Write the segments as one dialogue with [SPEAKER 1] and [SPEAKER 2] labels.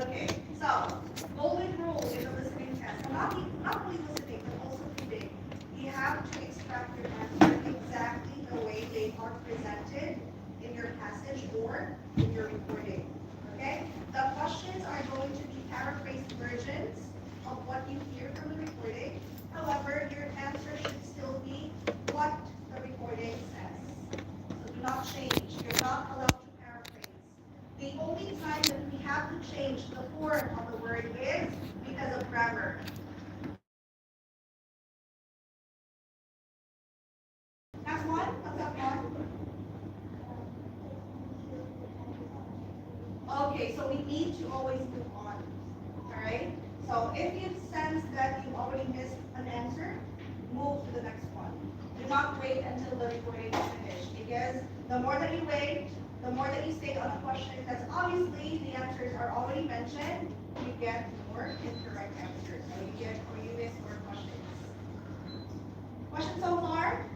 [SPEAKER 1] Okay, so golden rule in the listening test. Not only listening, but also reading. You have to extract your answer exactly the way they are presented in your passage or in your recording. Okay? The questions are going to be paraphrased versions of what you hear from the recording. However, your answer should still be what the recording says. So do not change. You're not allowed to paraphrase. The only time that we have to change the form of the word is because of grammar. That's one. What's that one? Okay, so we need to always move on. Alright? So if you sense that you already missed an answer, move to the next one. Do not wait until the recording is finished, because the more that you wait, the more that you stay on a question, because obviously the answers are already mentioned, you get more incorrect answers. So you miss more questions. Questions so far?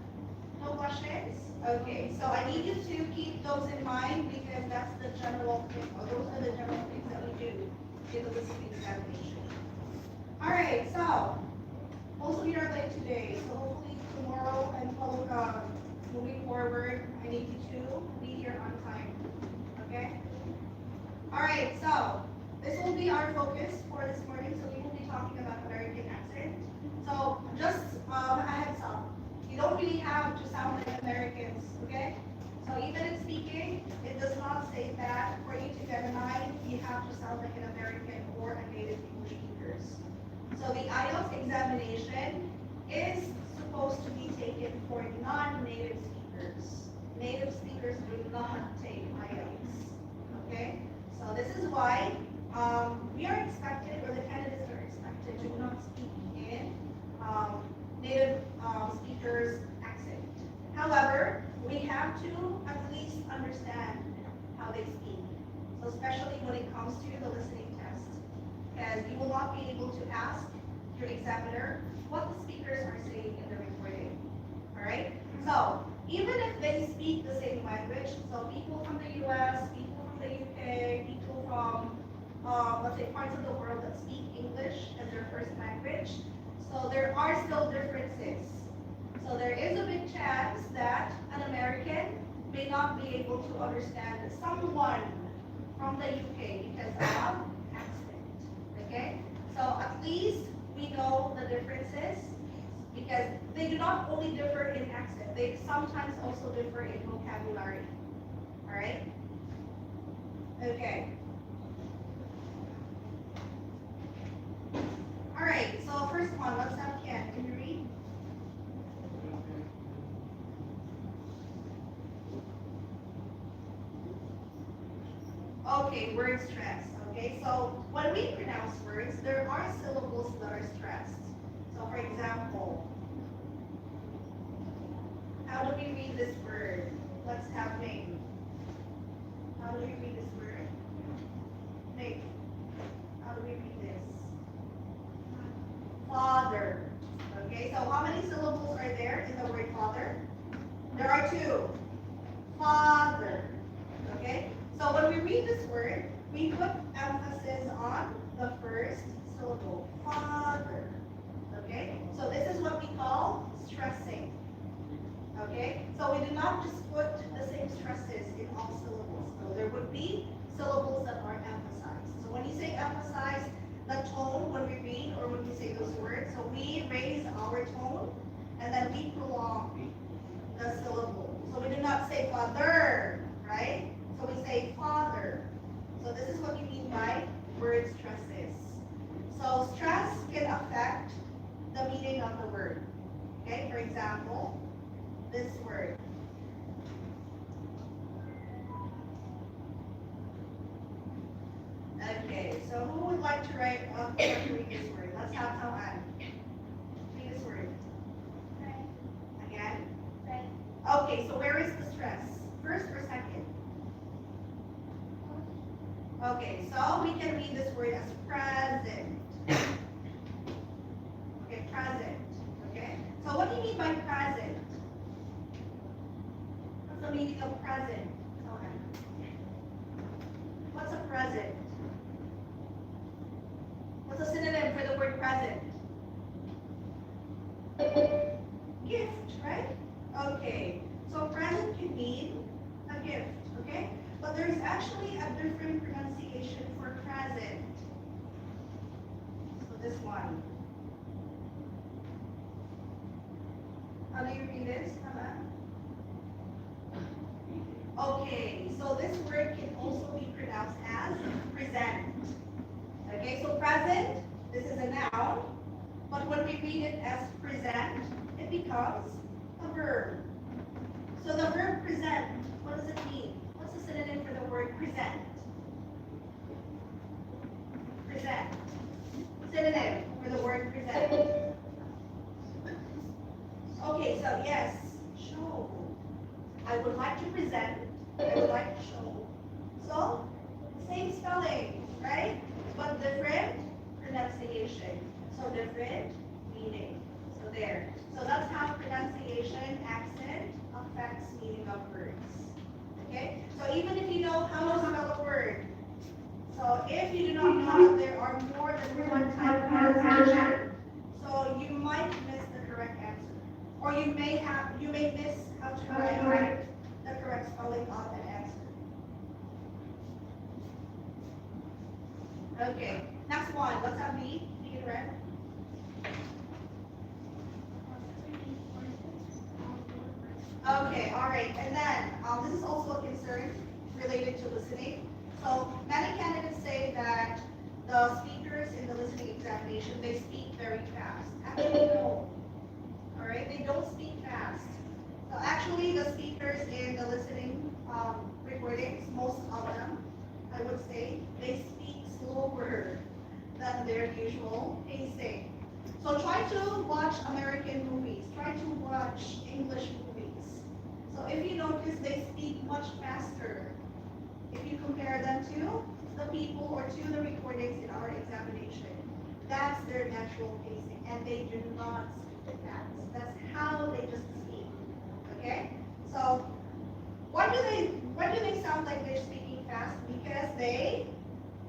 [SPEAKER 1] No questions? Okay, so I need you to keep those in mind, because that's the general thing, or those are the general things that we do in the listening examination. Alright, so most of you are late today, so hopefully tomorrow and moving forward, I need you to be here on time. Okay? Alright, so this will be our focus for this morning, so we will be talking about American accent. So just a heads up, you don't really have to sound like Americans, okay? So even in speaking, it does not say that for you to get a 9, you have to sound like an American or a native English speaker. So the IELTS examination is supposed to be taken for non-native speakers. Native speakers do not take IELTS. Okay? So this is why we are expected, or the candidates are expected, to not speak in native speakers' accent. However, we have to at least understand how they speak. So especially when it comes to the listening test, because you will not be able to ask your examiner what the speakers are saying in the recording. Alright? So, even if they speak the same language, so people from the US, people from the UK, people from, let's say, parts of the world that speak English as their first language, so there are still differences. So there is a big chance that an American may not be able to understand someone from the UK because of accent. Okay? So at least we know the differences, because they do not only differ in accent, they sometimes also differ in vocabulary. Alright? Okay. Alright, so first one, let's have Ken. Can you read? Okay, word stress. Okay, so when we pronounce words, there are syllables that are stressed. So for example, how do we read this word? Let's have Nate. How do we read this word? Nate, how do we read this? Father. Okay, so how many syllables are there in the word father? There are 2. Father. Okay, so when we read this word, we put emphasis on the first syllable, father. Okay, so this is what we call stressing. Okay, so we do not just put the same stresses in all syllables. So there would be syllables that are emphasized. So when you say emphasize, the tone when we read or when we say those words, so we raise our tone and then we prolong the syllable. So we do not say father, right? So we say father. So this is what we mean by word stresses. So stress can affect the meaning of the word. Okay, for example, this word. Okay, so who would like to read this word? Let's have Talan. Read this word. Again? Okay, so where is the stress? First or second? Okay, so we can read this word as present. Okay, present. Okay, so what do you mean by present? What's the meaning of present? Okay. What's a present? present? Gift, right? Okay. So present can mean a gift, okay? But there's actually a different pronunciation for present. So this one. How do you read this? Okay, so this word can also be pronounced as present. Okay, so present, this is a noun, but when we read it as present, it becomes a verb. So the verb present, what does it mean? What's the synonym for the word present? Present. Synonym for the word present. Okay, so yes, show. I would like to present, I would like to show. So, same spelling, right? But different pronunciation. So different meaning. So there. So that's how pronunciation, accent affects meaning of words. Okay? So even if you know how to spell a word, so if you do not know that there are more than one type of pronunciation, so you might miss the correct answer. Or you may miss how to write the correct spelling of an answer. Okay, next one. Let's have B. Be red. Okay, all right. And then this is also a concern related to listening. So many candidates say that the speakers in the listening examination, they speak very fast. Actually, no. All right, they don't speak fast. So actually, the speakers in the listening recordings, most of them, I would say, they speak slower than their usual pacing. So try to watch American movies. Try to watch English movies. So if you notice, they speak much faster. If you compare them to the people or to the recordings in our examination, that's their natural pacing, and they do not speak fast. That's how they just speak. Okay? So why do they sound like they're speaking fast? Because they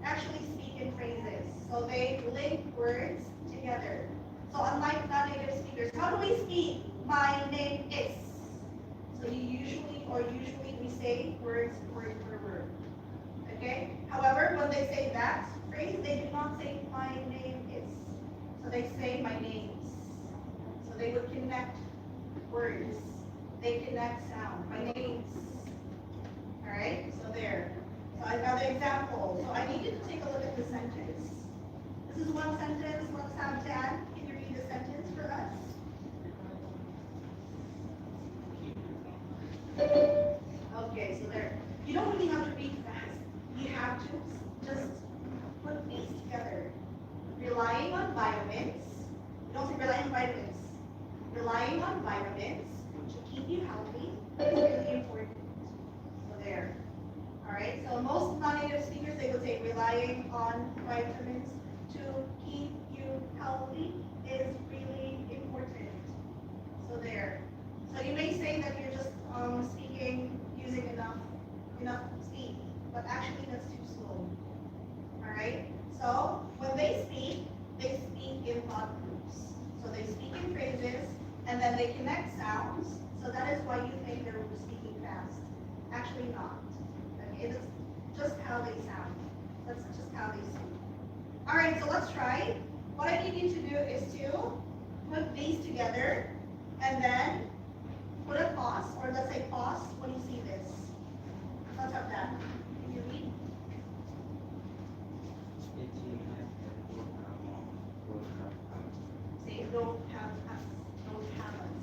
[SPEAKER 1] actually speak in phrases. So they link words together. So unlike non-native speakers, how do we speak? My name is. So usually we say words word for word. Okay? However, when they say that phrase, they do not say my name is. So they say my names. So they would connect words. They connect sound. My names. Alright? So there. So another example. So I need you to take a look at the sentence. This is one sentence. Let's have Dan. Can you read the sentence for us? Okay, so there. You don't really have to read fast. You have to just put these together. Relying on vitamins. You don't say relying on vitamins. Relying on vitamins to keep you healthy is really important. So there. Alright, so most non-native speakers, they would say relying on vitamins to keep you healthy is really important. So there. So you may say that you're just speaking using enough speed, but actually that's too slow. Alright? So when they speak in thought groups. So they speak in phrases and then they connect sounds. So that is why you think they're speaking fast. Actually not. Okay, that's just how they sound. That's just how they speak. Alright, so let's try. What I need you to do is to put these together and then put a pause, or let's say pause when you see this. Let's have that. Can you read? Say don't have us. Don't have us.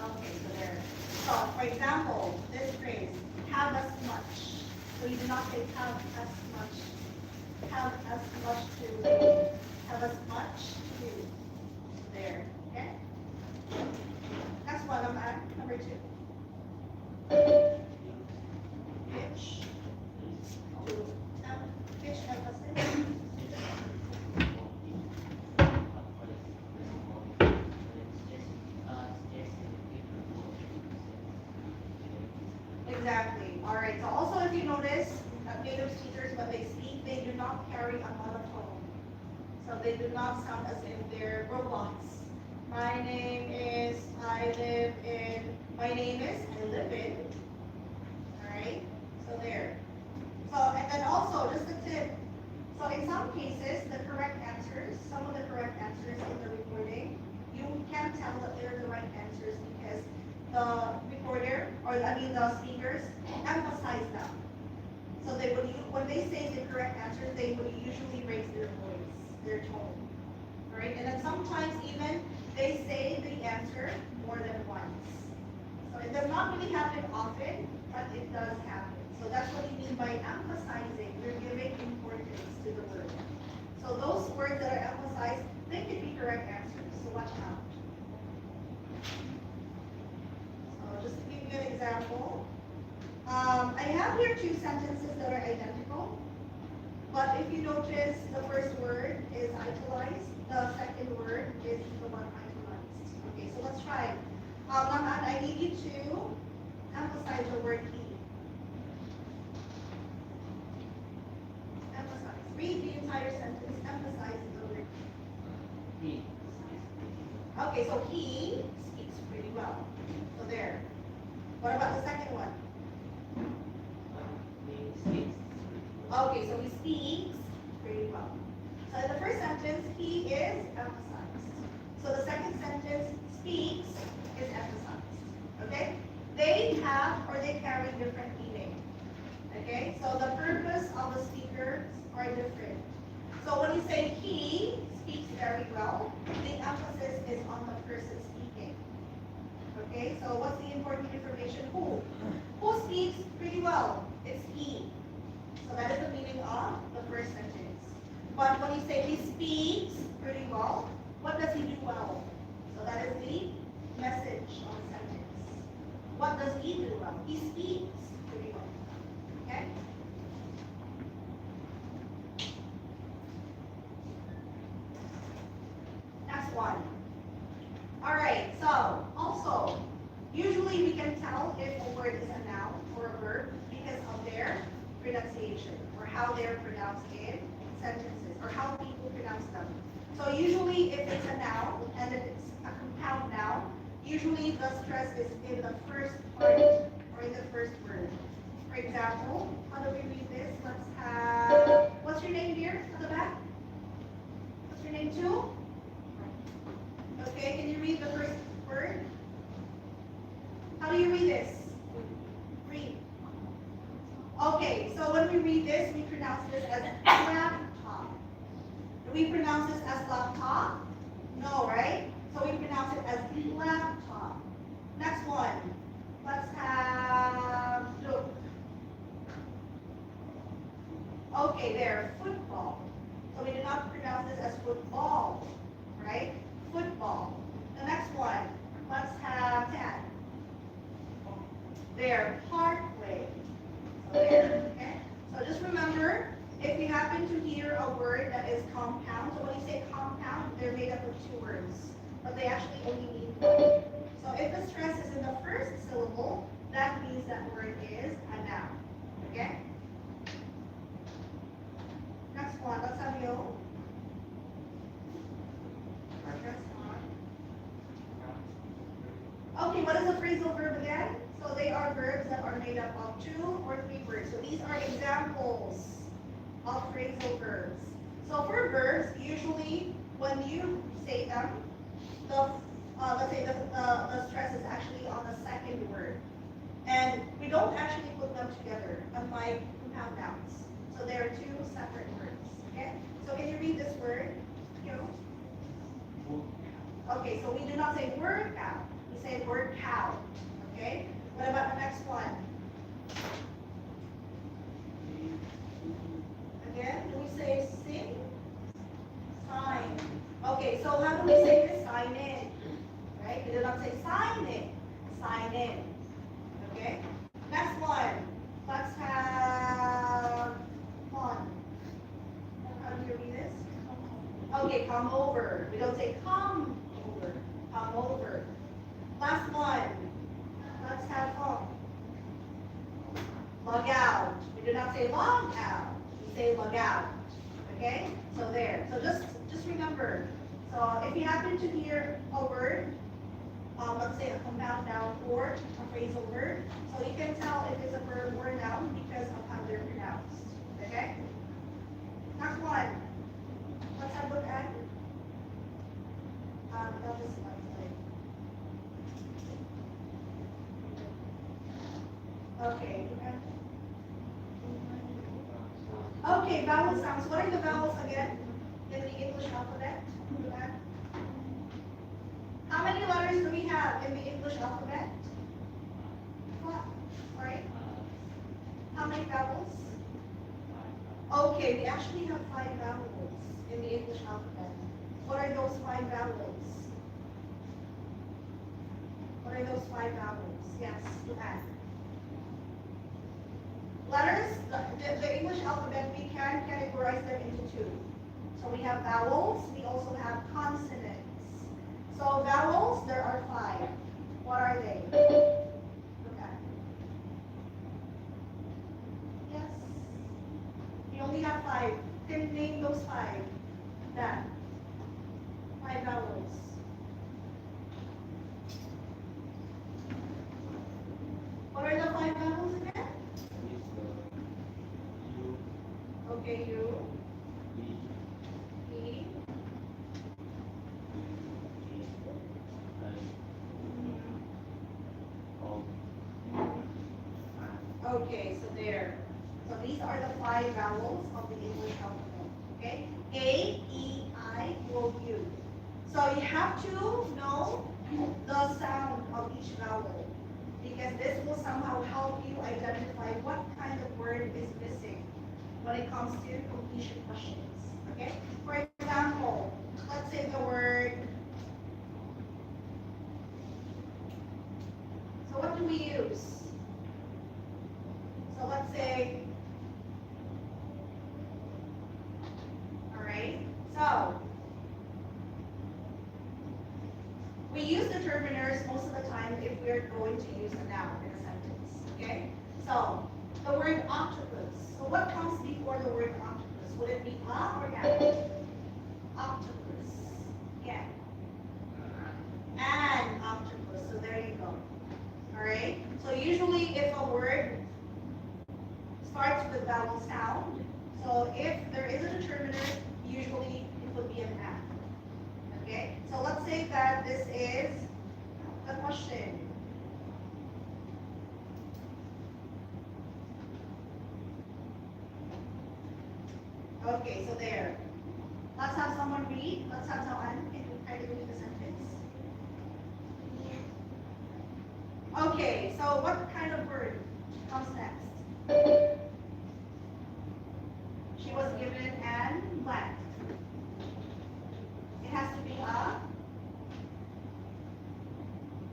[SPEAKER 1] Okay, so there. So for example, this phrase, have as much. So you do not say have as much. Have as much to. Have as much to do. There. Okay? That's one of that. Number 2. Pitch. Pitch emphasis. Exactly. All right. So also, if you notice, native speakers, when they speak, they do not carry a monotone. So they do not sound as if they're robots. My name is, I live in, my name is, I live in. Alright, so there. So, and then also, just a tip. So in some cases, the correct answers, some of the correct answers in the recording, you can't tell that they're the right answers because the recorder, or I mean the speakers, emphasize them. So they would, when they say the correct answers, they would usually raise their voice, their tone. Right? And then sometimes even they say the answer more than once. So it does not really happen often, but it does happen. So that's what you mean by emphasizing. You're giving importance to the word. So those words that are emphasized, they could be correct answers. So watch out. So just to give you an example, I have here two sentences that are identical. But if you notice, the first word is italized. The second word is the one italized. Okay, so let's try. Naman, I need you to emphasize the word he. Emphasize. Read the entire sentence. Emphasize the word
[SPEAKER 2] He.
[SPEAKER 1] Okay, so he speaks pretty well. So there. What about the second one?
[SPEAKER 2] He speaks.
[SPEAKER 1] Okay, so he speaks pretty well. So in the first sentence, he is emphasized. So the second sentence, speaks, is emphasized. Okay? They have or they carry different meaning. Okay? So the purpose of the speakers are different. So when you say he speaks very well, the emphasis is on the person speaking. Okay? So what's the important information? Who? Who speaks pretty well? It's he. So that is the meaning of the first sentence. But when you say he speaks pretty well, what does he do well? So that is the message of the sentence. What does he do well? He speaks pretty well. Okay? Next one. Alright, so also, usually we can tell if a word is a noun or a verb because of their pronunciation or how they're pronounced in sentences or how people pronounce them. So usually if it's a noun and if it's a compound noun, usually the stress is in the first part or in the first word. For example, how do we read this? Let's have, what's your name dear at the back? What's your name too? Okay, can you read the first word? How do you read this? Read. Okay, so when we read this, we pronounce this as laptop. Do we pronounce this as laptop? No, right? So we pronounce it as laptop. Next one. Let's have look. Okay, there, football. So we do not pronounce this as football, right? Football. The next one. Let's have Tad. There, parkway. So there, okay? So just remember, if you happen to hear a word that is compound, so when you say compound, they're made up of two words, but they actually only mean one. So if the stress is in the first syllable, that means that word is a noun, okay? Next one, let's have yo. Okay, what is a phrasal verb again? So they are verbs that are made up of 2 or 3 words. So these are examples of phrasal verbs. So for verbs, usually when you say them, let's say the stress is actually on the second word. And we don't actually put them together, unlike compound nouns. So they are 2 separate words. Okay? So can you read this word? Okay, so we do not say word cow. We say word cow. Okay? What about the next one? Again, do we say sing? Sign. Okay, so how do we say this? Sign in. Right? We do not say sign in. Sign in. Okay? Next one. Let's have fun. How do you read this? Okay, come over. We don't say come over. Come over. Last one. Let's have fun. Log out. We do not say log out. You say log out. Okay? So there. So just remember. So if you happen to hear a word, let's say a compound noun or a phrasal verb, so you can tell if it's a verb or a noun because of how they're pronounced. Okay? Next one. Let's have a look at. That was okay. Okay, vowel sounds. What are the vowels again in the English alphabet? How many letters do we have in the English alphabet? What? Sorry? How many vowels? Okay, we actually have 5 vowels in the English alphabet. What are those 5 vowels? What are those 5 vowels? Yes, you have. Letters, the English alphabet, we can categorize them into 2. So we have vowels, we also have consonants. So vowels, there are 5. What are they? Okay. Yes. We only have 5. Then name those 5. Then 5 vowels. What are the 5 vowels again? Okay, U, E, okay, so there. So these are the 5 vowels of the English alphabet. Okay? A, E, I, O, U. So you have to know the sound of each vowel because this will somehow help you identify what kind of word is missing when it comes to completion questions. Okay? For example, let's say the word. So what do we use? So let's say, all right, so we use determiners most of the time if we're going to use a noun in a sentence, okay? So the word octopus. So what comes before the word octopus? Would it be a or an? Octopus. Yeah. An octopus. So there you go. All right. So usually if a word starts with vowel sound, so if there is a determiner, usually it would be an an. Okay. So let's say that this is a question. Okay, so there. Let's have someone read. Let's have someone try to read the sentence. Okay, so what kind of word comes next? She was given an blank. It has to be a.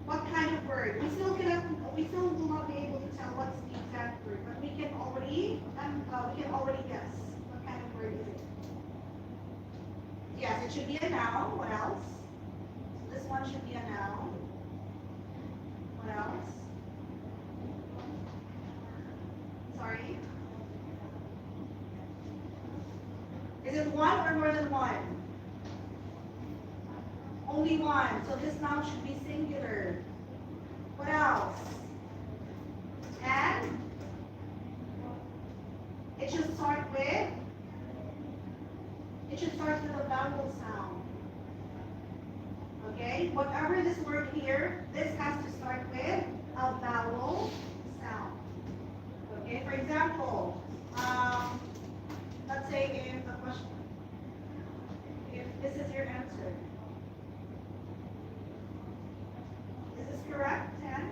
[SPEAKER 1] What kind of word? We still will not be able to tell what's the exact word, but we can already guess. What kind of word is it? Yes, it should be a noun. What else? So this one should be a noun. What else? Sorry? Is it one or more than one? Only one. So this noun should be singular. What else? And it should start with a vowel sound. Okay? Whatever this word here, this has to start with a vowel sound. Okay? For example, let's say if the question, if this is your answer. Is this correct, Tan?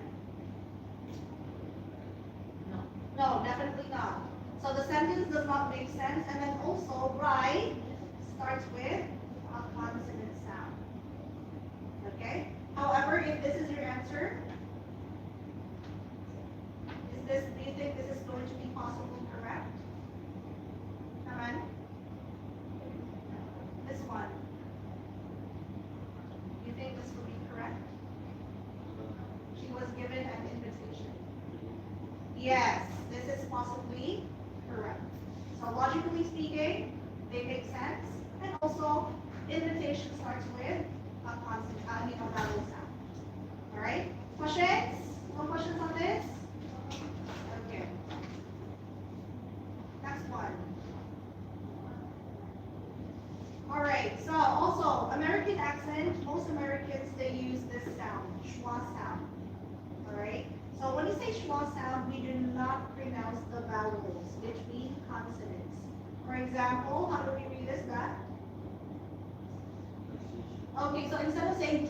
[SPEAKER 1] No, definitely not. So the sentence does not make sense, and then also right starts with a consonant sound. Okay? However, if this is your answer, do you think this is going to be possibly correct? Come on. This one. Do you think this will be correct? She was given an invitation. Yes, this is possibly correct. So logically speaking, they make sense. And also, invitation starts with a consonant, a vowel sound. All right? Questions? No questions on this? Okay. Next one. All right. So also, American accent. Most Americans, they use this sound, schwa sound. All right. So when you say schwa sound, we do not pronounce the vowels between consonants. For example, how do we read this back? Okay, so instead of saying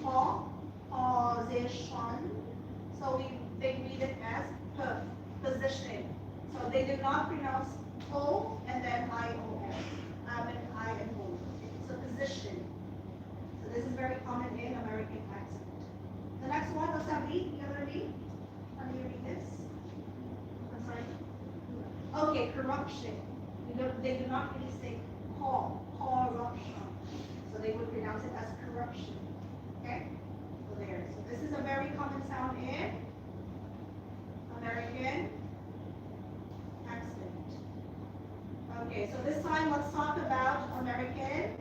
[SPEAKER 1] position, so they read it as position. So they do not pronounce O and then I-O-N, and I and O. So position. So this is very common in American accent. The next one, what's that read? You gonna read? How do you read this? I'm sorry. Okay, corruption. They do not really say corruption. So they would pronounce it as corruption. Okay? So there. So this is a very common sound in American accent. Okay, so this time let's talk about American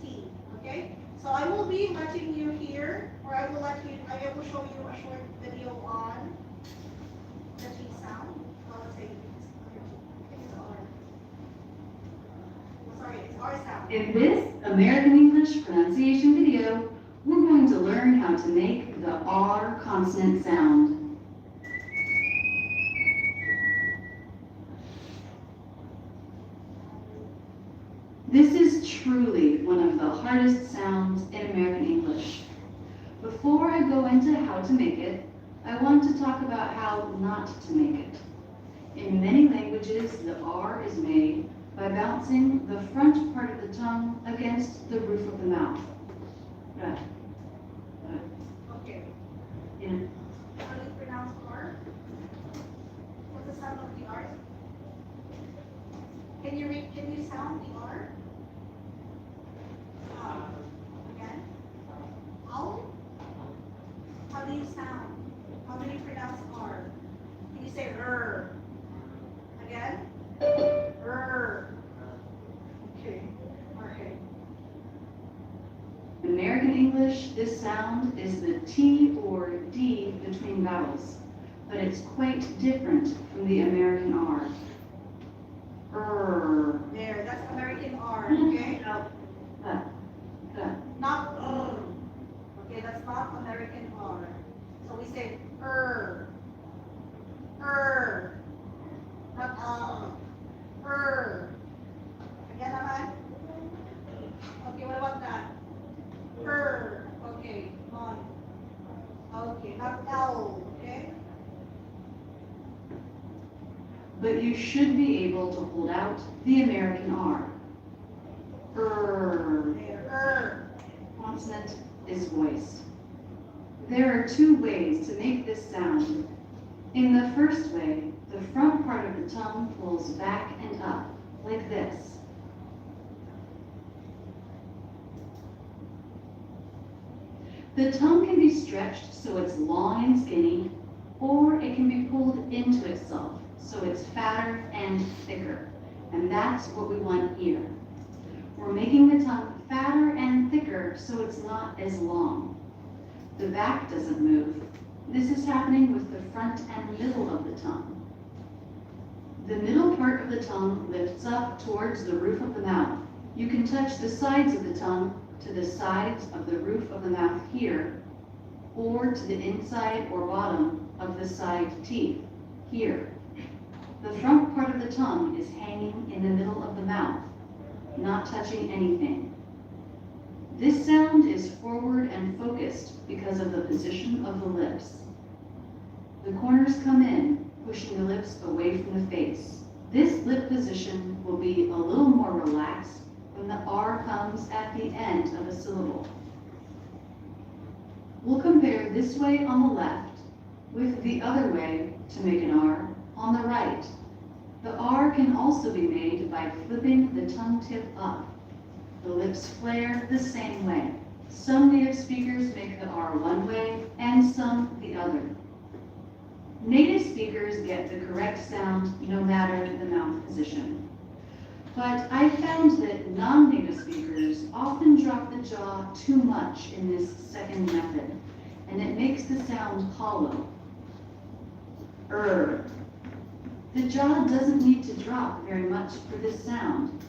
[SPEAKER 1] T. Okay? So I will be letting you hear, or I will show you a short video on the T sound. Well, let's say it's R. Sorry, it's R sound.
[SPEAKER 2] In this American English pronunciation video, we're going to learn how to make the R consonant sound. This is truly one of the hardest sounds in American English. Before I go into how to make it, I want to talk about how not to make it. In many languages, the R is made by bouncing the front part of the tongue against the roof of the mouth. Right.
[SPEAKER 1] Okay.
[SPEAKER 2] Yeah.
[SPEAKER 1] How do you pronounce R? What's the sound of the R? Can you sound the R? Again? Ow? How do you sound? How do you pronounce R? Can you say R? Again? R. Okay. Okay.
[SPEAKER 2] In American English, this sound is the T or D between vowels, but it's quite different from the American R.
[SPEAKER 1] There, that's American R, okay? Not okay, that's not American R. So we say not Again, naman. Okay, what about that? Okay, come on. Okay, not L, okay?
[SPEAKER 2] But you should be able to hold out the American R.
[SPEAKER 1] There,
[SPEAKER 2] Consonant is voiced. There are two ways to make this sound. In the first way, the front part of the tongue pulls back and up, like this. The tongue can be stretched so it's long and skinny, or it can be pulled into itself so it's fatter and thicker. And that's what we want here. We're making the tongue fatter and thicker so it's not as long. The back doesn't move. This is happening with the front and middle of the tongue. The middle part of the tongue lifts up towards the roof of the mouth. You can touch the sides of the tongue to the sides of the roof of the mouth here, or to the inside or bottom of the side teeth here. The front part of the tongue is hanging in the middle of the mouth, not touching anything. This sound is forward and focused because of the position of the lips. The corners come in, pushing the lips away from the face. This lip position will be a little more relaxed when the R comes at the end of a syllable. We'll compare this way on the left with the other way to make an R on the right. The R can also be made by flipping the tongue tip up. The lips flare the same way. Some native speakers make the R one way and some the other. Native speakers get the correct sound no matter the mouth position. But I found that non-native speakers often drop the jaw too much in this second method, and it makes the sound hollow. The jaw doesn't need to drop very much for this sound.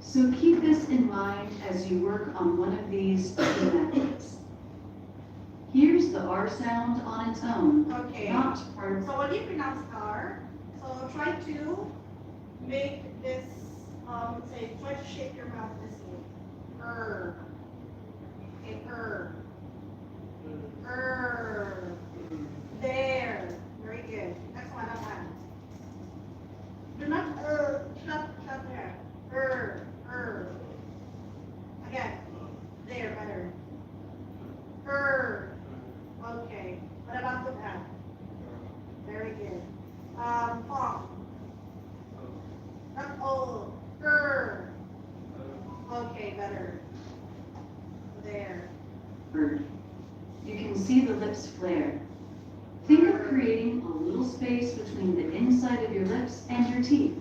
[SPEAKER 2] So keep this in mind as you work on one of these two methods. Here's the R sound on its own,
[SPEAKER 1] Okay.
[SPEAKER 2] not part.
[SPEAKER 1] So when you pronounce R, so try to make this, say, try to shape your mouth this way. Okay, There. Very good. Next one, up hand. Do not, shut there. Again. There, better. Okay. What about the hand? Very good. Pong. Not O. Okay, better. There.
[SPEAKER 2] You can see the lips flare. Think of creating a little space between the inside of your lips and your teeth.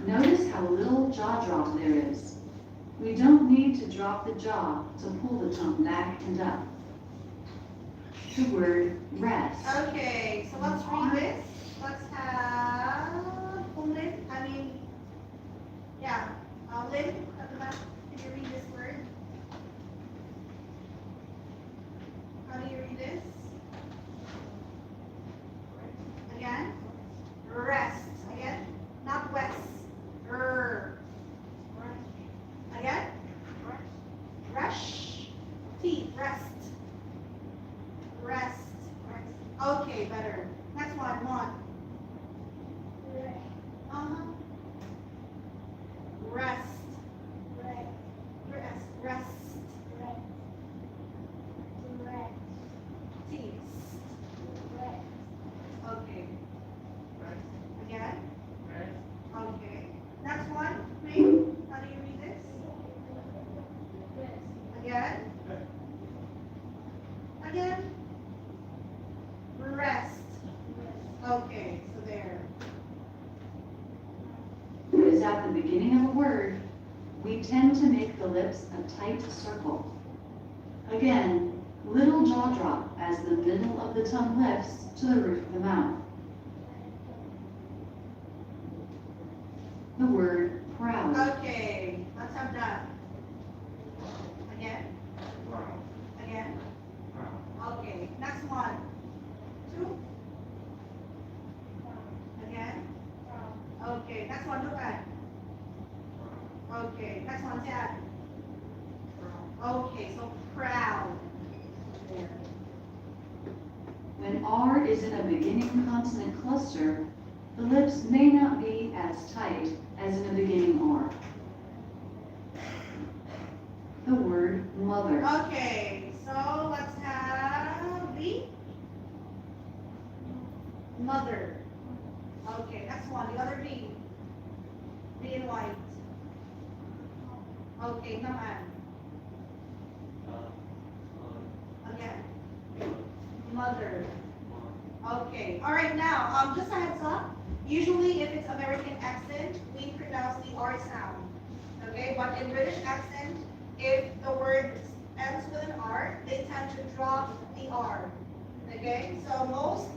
[SPEAKER 2] Notice how little jaw drop there is. We don't need to drop the jaw to pull the tongue back and up. The word rest.
[SPEAKER 1] Okay, so let's read this. Let's have Lynn. Lynn, at the back. Can you read this word? How do you read this? Again? Rest. Again? Not west. Again? Rush. Teeth. Rest. Okay, better. Next one. Rest. Teeth. Okay. Again? Okay. Next one, please. How do you read this? Again? Rest. Okay, so there.
[SPEAKER 2] As at the beginning of a word, we tend to make the lips a tight circle. Again, little jaw drop as the middle of the tongue lifts to the roof of the mouth. The word proud.
[SPEAKER 1] Okay, let's have that. Again? Okay, next one. 2. Again? Okay, next one, look at. Okay, next one, Dad. Okay, so proud. There.
[SPEAKER 2] When R is in a beginning consonant cluster, the lips may not be as tight as in a beginning R. The word mother.
[SPEAKER 1] Okay, so let's have the mother. Okay, next one, the other B. B in white. Okay, come on. Again. Mother. Okay, all right, now, just a heads up. Usually, if it's American accent, we pronounce the R sound. Okay, but in British accent, if the word ends with an R, they tend to drop the R. Okay, so most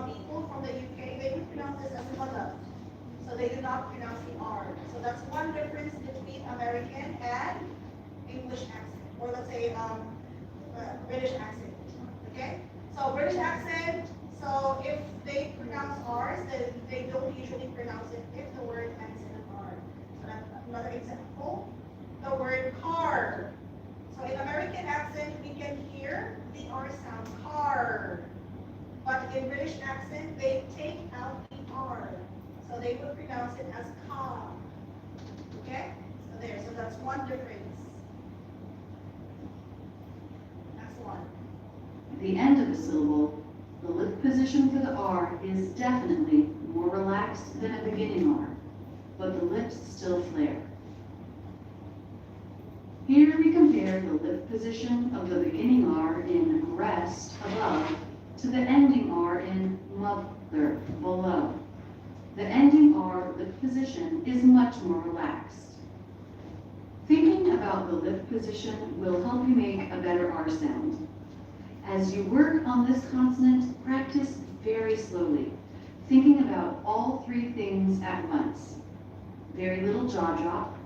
[SPEAKER 1] people from the UK, they would pronounce this as a mother. So they do not pronounce the R. So that's one difference between American and English accent, or let's say British accent. Okay, so British accent. So if they pronounce R's, then they don't usually pronounce it if the word ends in an R. So that's another example. The word car. So in American accent, we can hear the R sound, car. But in British accent, they take out the R. So they would pronounce it as car. Okay? So there, so that's one difference. Next one.
[SPEAKER 2] At the end of a syllable, the lip position for the R is definitely more relaxed than a beginning R, but the lips still flare. Here we compare compare the lip position of the beginning R in rest, above, to the ending R in mother, below. The ending R lip position is much more relaxed. Thinking about the lip position will help you make a better R sound. As you work on this consonant, practice very slowly, thinking about all three things at once. Very little jaw drop,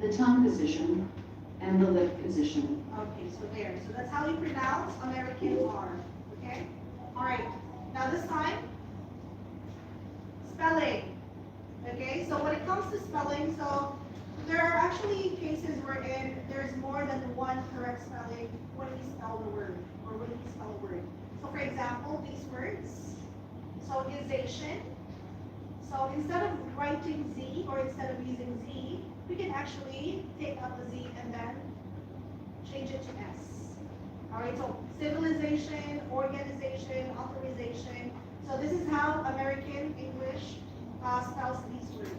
[SPEAKER 2] the tongue position, and the lip position.
[SPEAKER 1] Okay, so there. So that's how you pronounce American R. Okay? All right. Now this time, spelling. Okay, so when it comes to spelling, so there are actually cases wherein there's more than one correct spelling when we spell the word, or when we spell a word. So for example, these words, so ization. So instead of writing Z, or instead of using Z, we can actually take out the Z and then change it to S. All right, so civilization, organization, authorization. So this is how American English spells these words.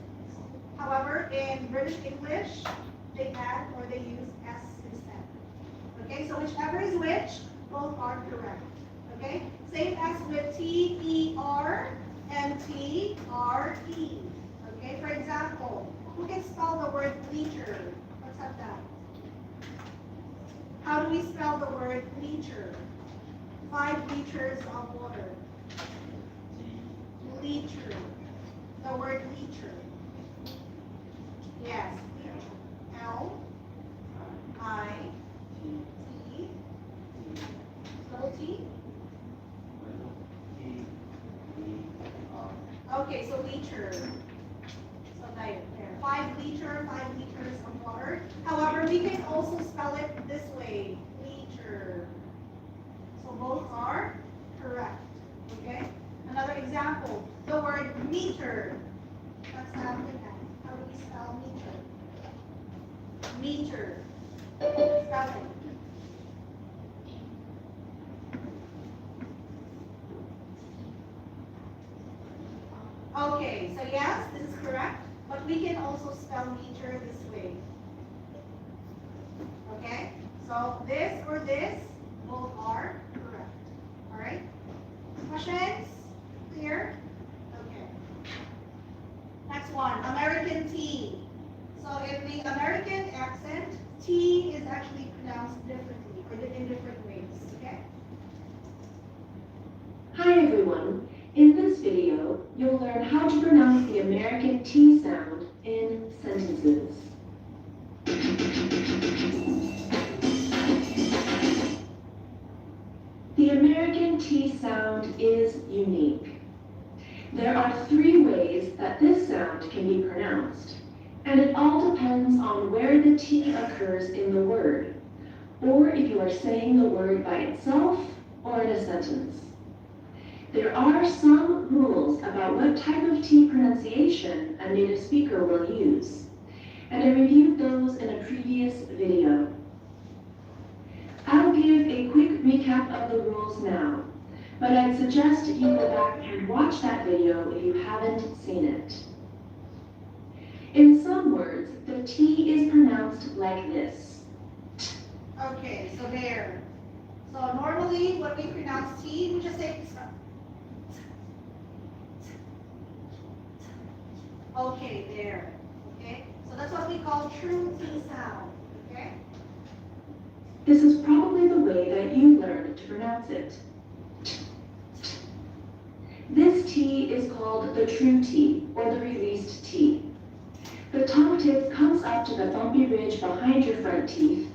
[SPEAKER 1] However, in British English, they add or they use S instead. Okay, so whichever is which, both are correct. Okay, same as with T-E-R and T-R-E. Okay, for example, who can spell the word liter? Let's have that. How do we spell the word liter? 5 liters of water. Liter. The word liter. Yes. L-I-T. Double T. Okay, so liter. So there. 5 liters of water. However, we can also spell it this way. Liter. So both are correct. Okay? Another example. The word meter. Let's have it. How do we spell meter? Meter. Spell it. Okay, so yes, this is correct, but we can also spell meter this way. Okay, so this or this, both are correct. All right, questions? Clear? Okay. Next one, American T. So in the American accent, T is actually pronounced differently, or in different ways, okay?
[SPEAKER 3] Hi everyone. In this video, you'll learn how to pronounce the American T sound in sentences. The American T sound is unique. There are 3 ways that this sound can be pronounced, and it all depends on where the T occurs in the word, or if you are saying the word by itself or in a sentence. There are some rules about what type of T pronunciation a native speaker will use, and I reviewed those in a previous video. I'll give a quick recap of the rules now, but I'd suggest you go back and watch that video if you haven't seen it. In some words, the T is pronounced like this.
[SPEAKER 1] Okay, so there. So normally when we pronounce T, we just say okay, there. Okay? So that's what we call true T sound. Okay?
[SPEAKER 3] This is probably the way that you learned to pronounce it. This T is called the true T, or the released T. The tongue tip comes up to the bumpy ridge behind your front teeth.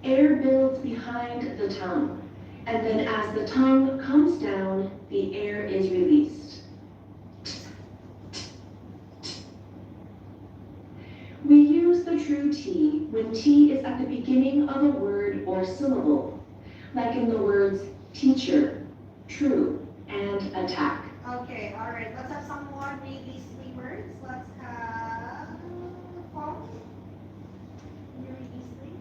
[SPEAKER 3] Air builds behind the tongue, and then as the tongue comes down, the air is released. We use the true T when T is at the beginning of a word or syllable, like in the words teacher, true, and attack.
[SPEAKER 1] Okay, all right. Let's have someone read these 3 words. Let's have Paul. Can you read these 3?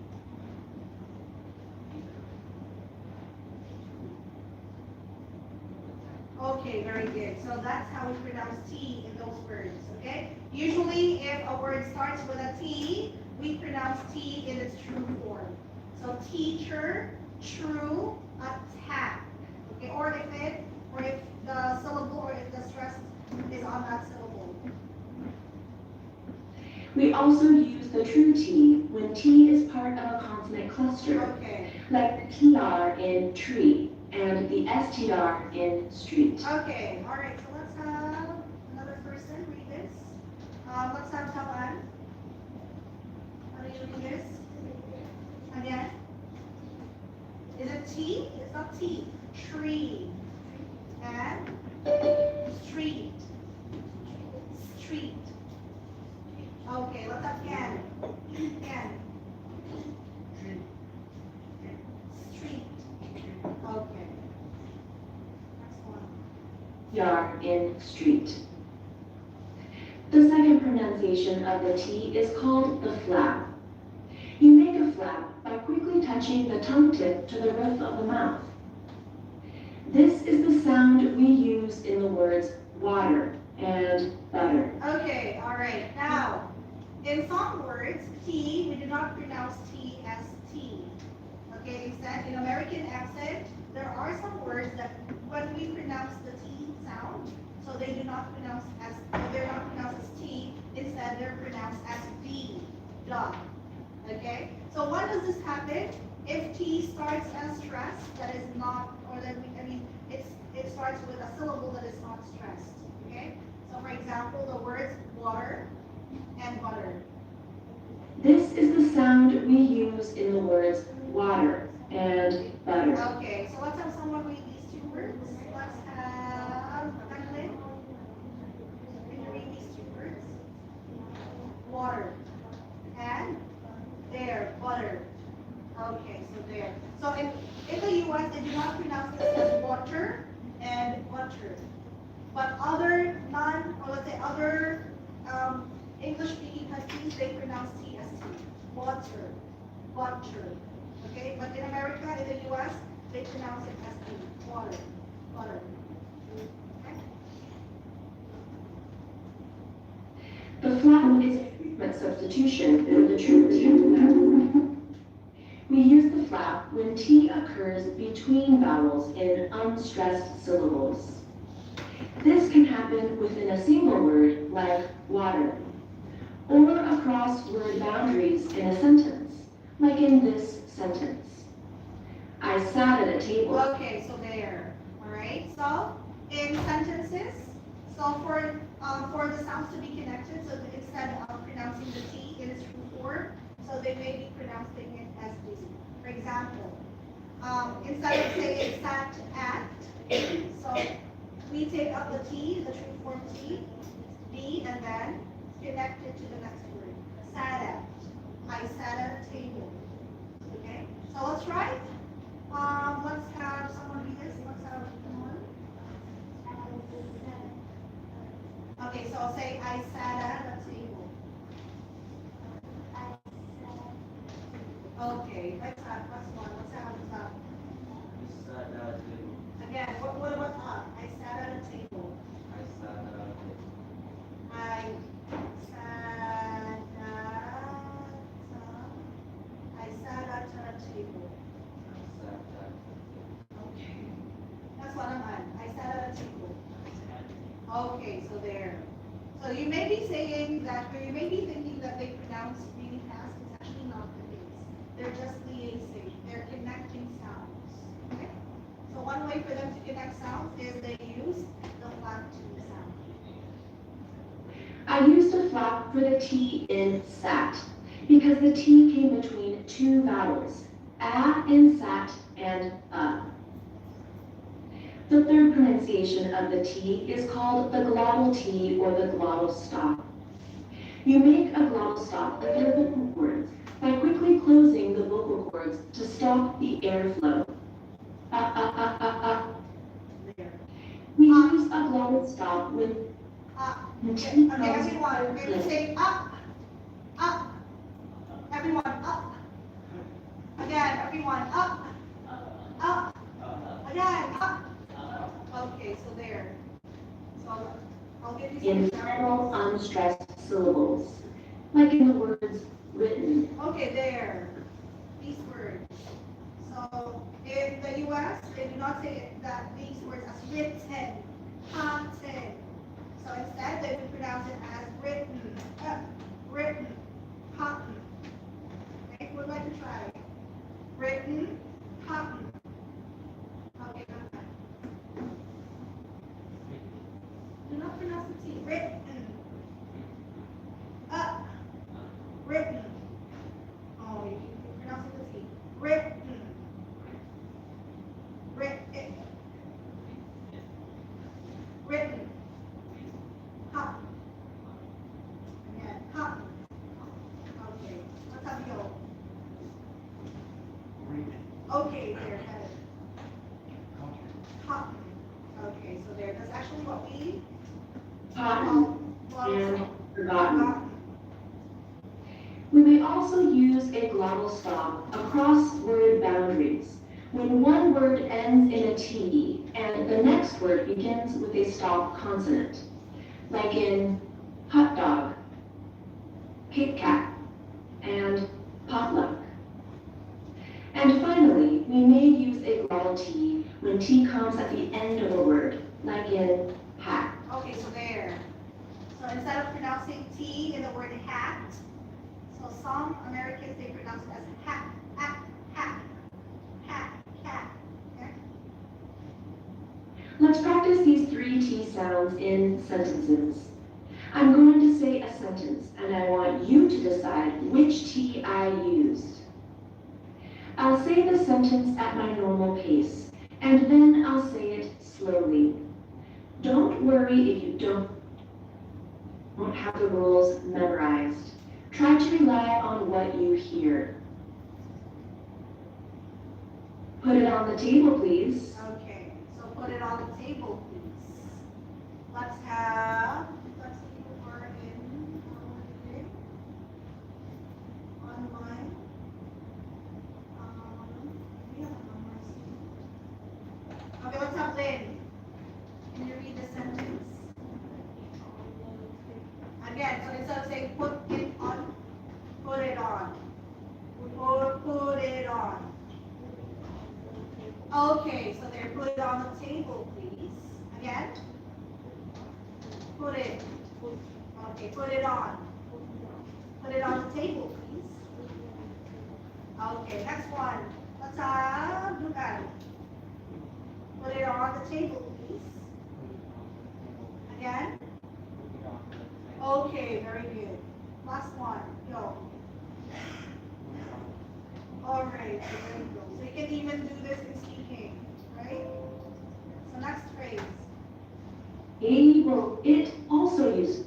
[SPEAKER 1] Okay, very good. So that's how we pronounce T in those words, okay? Usually, if a word starts with a T, we pronounce T in its true form. So teacher, true, attack. Okay, or if the syllable or if the stress is on that syllable.
[SPEAKER 3] We also use the true T when T is part of a consonant cluster,
[SPEAKER 1] Okay.
[SPEAKER 3] like the TR in tree and the STR in street.
[SPEAKER 1] Okay, all right, so let's have another person read this. Let's have Taban. How do you read this? Again? Is it T? It's not T. Tree. And street. Street. Okay, let's have Ken. Ken. Street. Okay. Next one.
[SPEAKER 3] TR in street. The second pronunciation of the T is called the flap. You make a flap by quickly touching the tongue tip to the roof of the mouth. This is the sound we use in the words water and butter.
[SPEAKER 1] Okay, all right. Now, in some words, T, we do not pronounce T as T. Okay, instead, in American accent, there are some words that when we pronounce the T sound, so they do not pronounce as, they're not pronounced as T, instead they're pronounced as D, duh. Okay, so when does this happen? If T starts as stressed, that is not, or that it starts with a syllable that is not stressed. Okay, so for example, the words water and butter.
[SPEAKER 3] This is the sound we use in the words water and butter.
[SPEAKER 1] Okay, so let's have someone read these two words. Let's have Evelyn. Can you read these two words? Water and there, butter. Okay, so there. So in the US, they do not pronounce this as water and butter. But other other English-speaking countries, they pronounce T as T. Water, butter. Okay, but in America, in the US, they pronounce it as T. Water, butter. Okay?
[SPEAKER 3] The flap is a frequent substitution for the true T. We use the flap when T occurs between vowels in unstressed syllables. This can happen within a single word, like water, or across word boundaries in a sentence, like in this sentence. I sat at a table.
[SPEAKER 1] Okay, so there. All right. So in sentences, so for the sounds to be connected, so instead of pronouncing the T in its true form, so they may be pronouncing it as D. For example, instead of saying sat at, so we take out the T, the true form T, D, and then connect it to the next word. Sat at. I sat at a table. Okay. So let's try. Let's have someone read this. Let's have someone. Okay, so I'll say I sat at a table. Okay, let's have one. Let's have the top. Again, what about top? I sat at a table. I sat at a table. Okay. That's what I'm at. I sat at a table. Okay, so there. So you may be saying that, or you may be thinking that they pronounce really fast. It's actually not the case. They're just liaising. They're connecting sounds. Okay? So one way for them to connect sounds is they use the flap T sound.
[SPEAKER 3] I used a flap for the T in sat because the T came between two vowels, a in sat and a. The third pronunciation of the T is called the glottal T or the glottal stop. You make a glottal stop with your vocal cords by quickly closing the vocal cords to stop the airflow. We use a glottal stop with
[SPEAKER 1] Okay, everyone, maybe say up, up. Everyone, up. Again, everyone, up, up. Again, up. Okay, so there. So I'll give you some
[SPEAKER 3] in
[SPEAKER 1] examples.
[SPEAKER 3] final unstressed syllables, like in the words written.
[SPEAKER 1] Okay, there. these words. So in the US, they do not say that these words as written, content. So instead, they would pronounce it as written, written, cotton. Okay, who would like to try? Written, cotton. Okay, do not pronounce the T. Written. Up. Written. Oh, you pronounce the T. Written. Written. Written. Cotton. Again, cotton. Okay, let's have you go. Okay, there, headed. Cotton. Okay, so there, that's actually what we
[SPEAKER 3] Cotton and forgotten.
[SPEAKER 1] Cotton.
[SPEAKER 3] We may also use a glottal stop across word boundaries when one word ends in a T and the next word begins with a stop consonant, like in hot dog, Kit Kat, and potluck. And finally, we may use a glottal T when T comes at the end of a word, like in hat.
[SPEAKER 1] Okay, so there. So instead of pronouncing T in the word hat, so some Americans, they pronounce it as hat, hat, hat, hat, cat. Okay?
[SPEAKER 3] Let's practice these 3 T sounds in sentences. I'm going to say a sentence, and I want you to decide which T I used. I'll say the sentence at my normal pace, and then I'll say it slowly. Don't worry if you don't have the rules memorized. Try to rely on what you hear. Put it on the table, please.
[SPEAKER 1] Okay, so put it on the table, please. Let's see if we're in online. We have a number. Okay, let's have Lynn. Can you read the sentence? Again, so instead of saying put it on, put it on. Or put it on. Okay, so there, put it on the table, please. Again. Put it. Okay, put it on. Put it on the table, please. Okay, next one. Let's look at it. Put it on the table, please. Again. Okay, very good. Last one, go. All right, so there you go. So you can even do this in speaking, right? So next phrase.
[SPEAKER 3] It also uses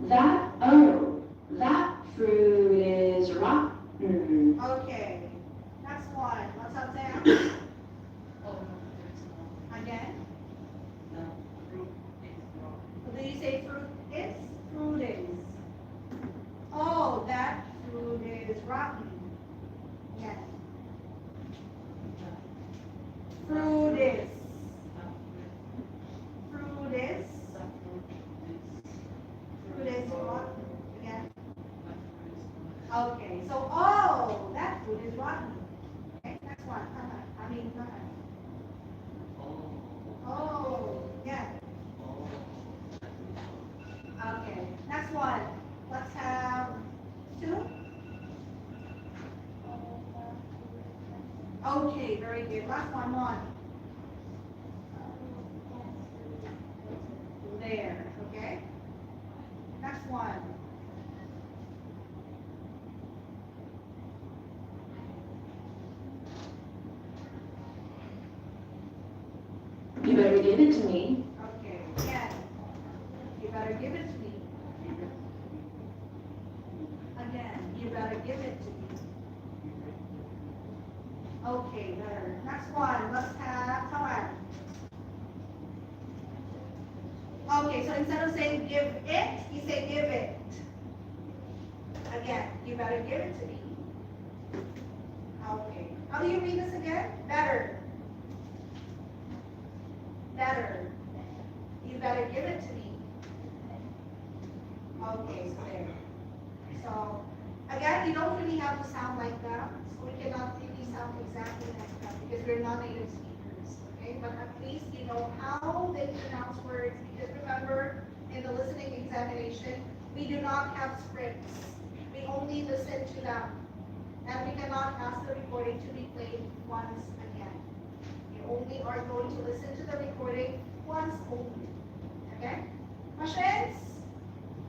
[SPEAKER 3] that. Oh, that fruit is rotten.
[SPEAKER 1] Okay. Next one. Let's have Sam. Again. Do you say fruit is? Fruit is. Oh, that fruit is rotten. Yes. Fruit is. Fruit is. Fruit is rotten. Again. Okay, so oh, that fruit is rotten. Okay, next one. Oh, yeah. Okay, next one. Let's have 2. Okay, very good. Last one. There, okay? Next one.
[SPEAKER 3] You better give it to me.
[SPEAKER 1] Okay, again. You better give it to me. Again, you better give it to me. Okay, better. Next one, let's have, come on. Okay, so instead of saying give it, you say give it. Again, you better give it to me. Okay. How do you read this again? Better. Better. You better give it to me. Okay, so there. So, Again, you don't really have to sound like that, so we cannot really sound exactly like that because we're not native speakers, okay? But at least you know how they pronounce words, because remember, in the listening examination, we do not have scripts. We only listen to them. And we cannot ask the recording to be played once again. You only are going to listen to the recording once only. Okay? Questions?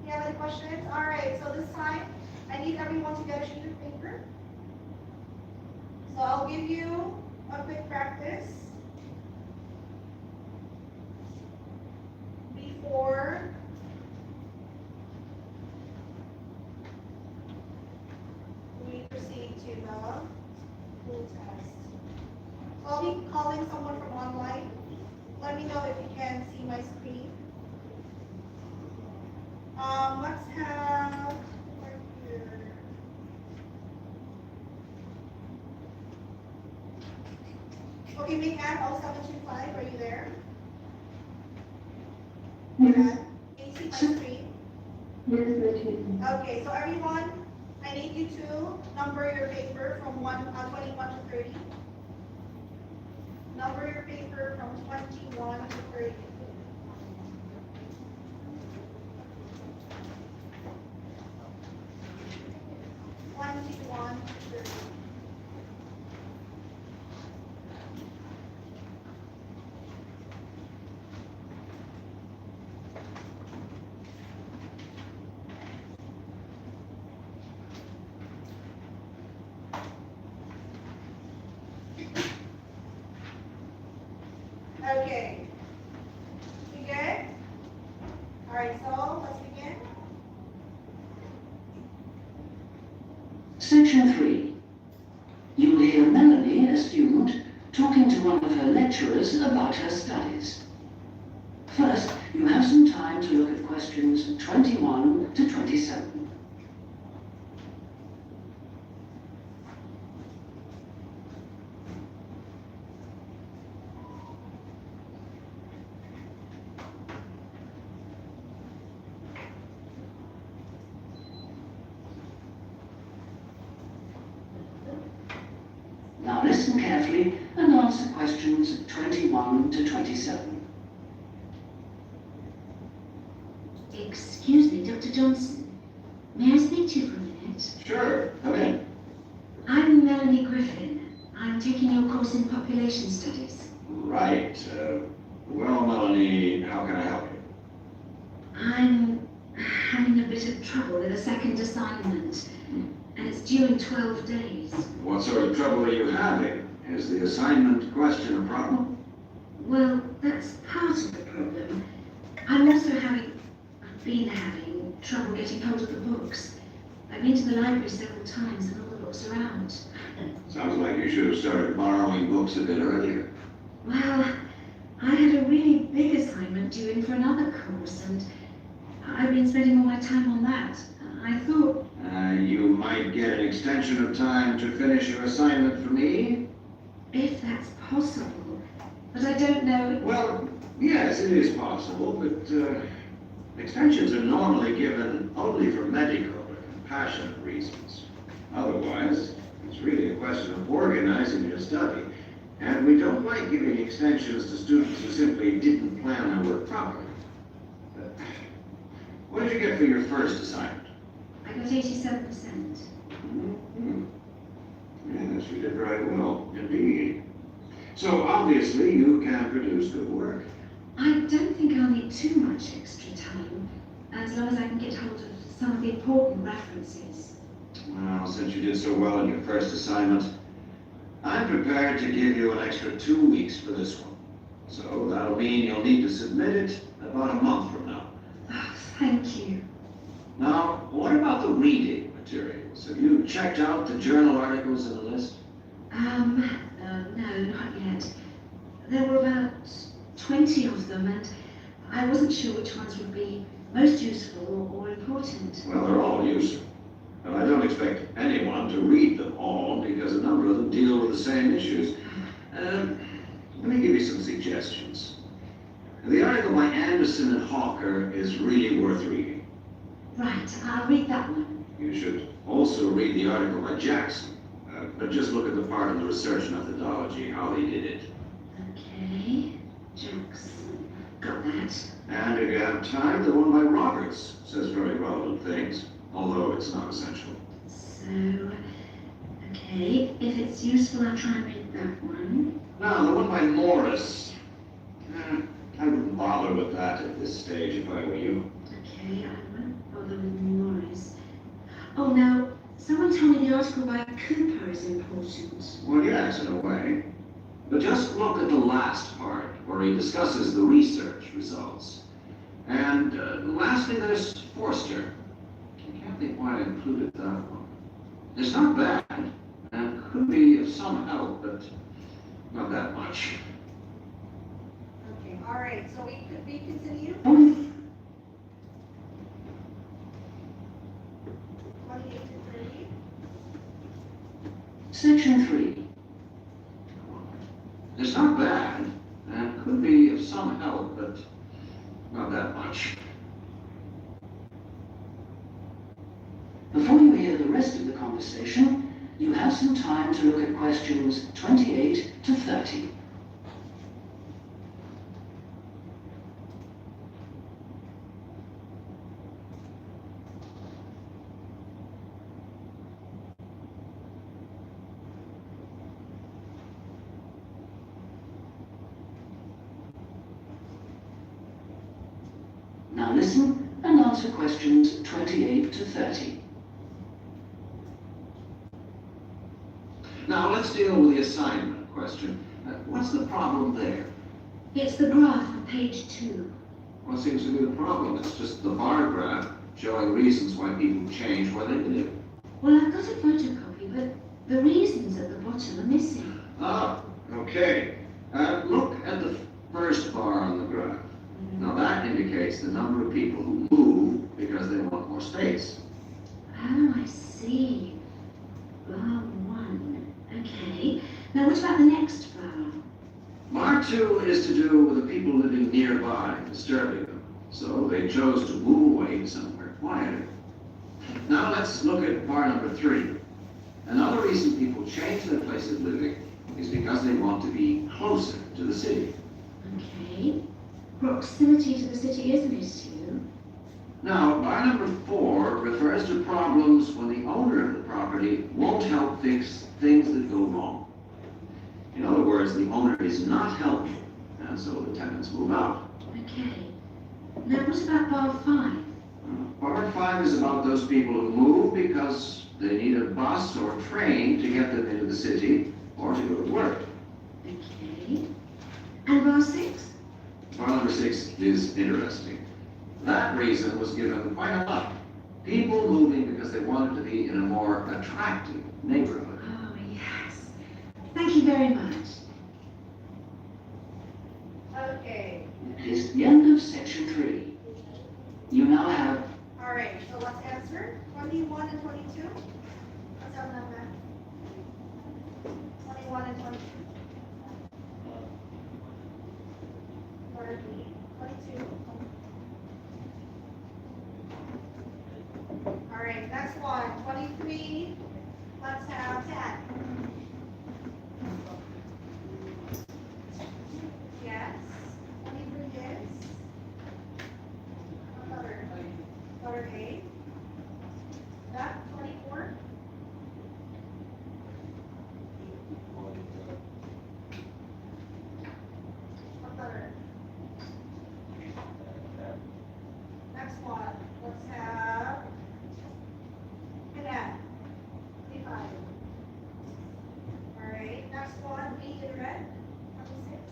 [SPEAKER 1] You have any questions? All right, so this time, I need everyone to get a sheet of paper. So I'll give you a quick practice before we proceed to the full test. So I'll be calling someone from online. Let me know if you can see my screen. Let's have right here. Okay, Miễn 0725, are you there?
[SPEAKER 3] Yes.
[SPEAKER 1] Can you see my screen?
[SPEAKER 3] Yes, Virginia.
[SPEAKER 1] Okay, so everyone, I need you to number your paper from 21 to 30. Number your paper from 21 to 30. Okay. You good? All right, so let's begin.
[SPEAKER 4] Section 3. You will hear Melanie, a student, talking to one of her lecturers about her studies. First, you have some time to look at questions 21 to 27. Now listen carefully and answer questions 21 to 27.
[SPEAKER 5] Excuse me, Dr. Johnson. May I speak to you for a minute?
[SPEAKER 4] Sure, come in.
[SPEAKER 5] I'm Melanie Griffin. I'm taking your course in population studies.
[SPEAKER 4] Right. Well, Melanie, how can I help you?
[SPEAKER 5] I'm having a bit of trouble with a second assignment, and it's due in 12 days.
[SPEAKER 4] What sort of trouble are you having? Is the assignment question a problem?
[SPEAKER 5] Well, that's part of the problem. I've been having trouble getting hold of the books. I've been to the library several times and all the books are out.
[SPEAKER 4] Sounds like you should have started borrowing books a bit earlier.
[SPEAKER 5] Well, I had a really big assignment due in for another course, and I've been spending all my time on that. I thought...
[SPEAKER 4] You might get an extension of time to finish your assignment for me?
[SPEAKER 5] If that's possible, but I don't know...
[SPEAKER 4] Well, yes, it is possible, but extensions are normally given only for medical or compassionate reasons. Otherwise, it's really a question of organizing your study. And we don't like giving extensions to students who simply didn't plan their work properly. What did you get for your first assignment?
[SPEAKER 5] I got 87%.
[SPEAKER 4] Mm-hmm. Yes, you did very well, indeed. So obviously you can produce good work.
[SPEAKER 5] I don't think I'll need too much extra time, as long as I can get hold of some of the important references.
[SPEAKER 4] Well, since you did so well in your first assignment, I'm prepared to give you an extra 2 weeks for this one. So that'll mean you'll need to submit it about a month from now.
[SPEAKER 5] Oh, thank you.
[SPEAKER 4] Now, what about the reading materials? Have you checked out the journal articles in the list?
[SPEAKER 5] No, not yet. There were about 20 of them, and I wasn't sure which ones would be most useful or important.
[SPEAKER 4] Well, they're all useful. But I don't expect anyone to read them all because a number of them deal with the same issues. Let me give you some suggestions. The article by Anderson and Hawker is really worth reading.
[SPEAKER 5] Right, I'll read that one.
[SPEAKER 4] You should also read the article by Jackson, but just look at the part of the research methodology, how he did it.
[SPEAKER 5] Okay, Jackson. Got that.
[SPEAKER 4] And if you have time, the one by Roberts says very relevant things, although it's not essential.
[SPEAKER 5] So, okay, if it's useful, I'll try and read that one.
[SPEAKER 4] Now, the one by Morris. I wouldn't bother with that at this stage if I were you.
[SPEAKER 5] Okay, I won't bother with Morris. Oh, now, someone told me the article by Cooper is important.
[SPEAKER 4] Well, yes, in a way. But just look at the last part, where he discusses the research results. And lastly, there's Forster. I can't think why I included that one. It's not bad, and could be of some help, but not that much.
[SPEAKER 1] Okay, all right, so we continue. 28 to 30.
[SPEAKER 2] Section 3.
[SPEAKER 4] It's not bad, and could be of some help, but not that much.
[SPEAKER 2] Before you hear the rest of the conversation, you have some time to look at questions 28 to 30. Now listen and answer questions 28 to 30.
[SPEAKER 4] Now let's deal with the assignment question. What's the problem there?
[SPEAKER 5] It's the graph on page 2.
[SPEAKER 4] What seems to be the problem? It's just the bar graph showing reasons why people change where they live.
[SPEAKER 5] Well, I've got a photocopy, but the reasons at the bottom are missing.
[SPEAKER 4] Ah, okay. Look at the first bar on the graph. Now that indicates the number of people who move because they want more space.
[SPEAKER 5] Oh, I see. Bar 1. Okay. Now what about the next bar?
[SPEAKER 4] Bar 2 is to do with the people living nearby, disturbing them. So they chose to move away to somewhere quieter. Now let's look at bar number 3. Another reason people change their place of living is because they want to be closer to the city.
[SPEAKER 5] Okay. Proximity to the city is an issue.
[SPEAKER 4] Now, bar number 4 refers to problems when the owner of the property won't help fix things that go wrong. In other words, the owner is not helpful, and so the tenants move out.
[SPEAKER 5] Okay. Now what about bar 5?
[SPEAKER 4] Bar 5 is about those people who move because they need a bus or train to get them into the city or to go to work.
[SPEAKER 5] Okay. And bar 6?
[SPEAKER 4] Bar number 6 is interesting. That reason was given quite a lot. People moving because they wanted to be in a more attractive neighborhood.
[SPEAKER 5] Oh, yes. Thank you very much.
[SPEAKER 1] Okay,
[SPEAKER 2] It is the end of section 3. You now have
[SPEAKER 1] all right, so let's answer 21 and 22. What's up, Nana? 21 and 22. 22. All right, next one, 23. Let's have 10. Yes. 23 is. Letter A. That 24. What letter? Next one, let's have. Look at that. 25. All right, next one, B in red. 26.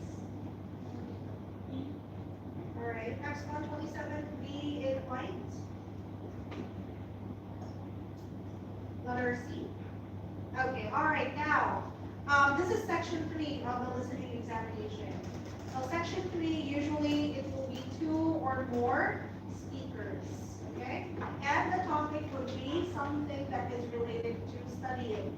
[SPEAKER 1] All right, next one, 27, B in white. Letter C. Okay, all right, now, this is section 3 of the listening examination. So section 3, usually it will be 2 or more speakers, okay? And the topic would be something that is related to studying,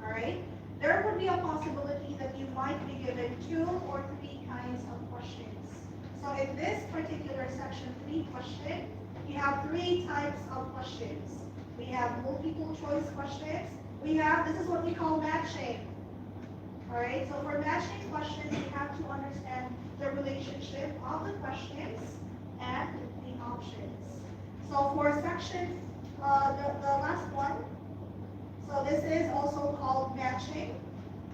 [SPEAKER 1] all right? There would be a possibility that you might be given 2 or 3 kinds of questions. So in this particular section 3 question, you have three types of questions. We have multiple choice questions. We have, this is what we call matching. All right, so for matching questions, you have to understand the relationship of the questions and the options. So for section, the last one, so this is also called matching.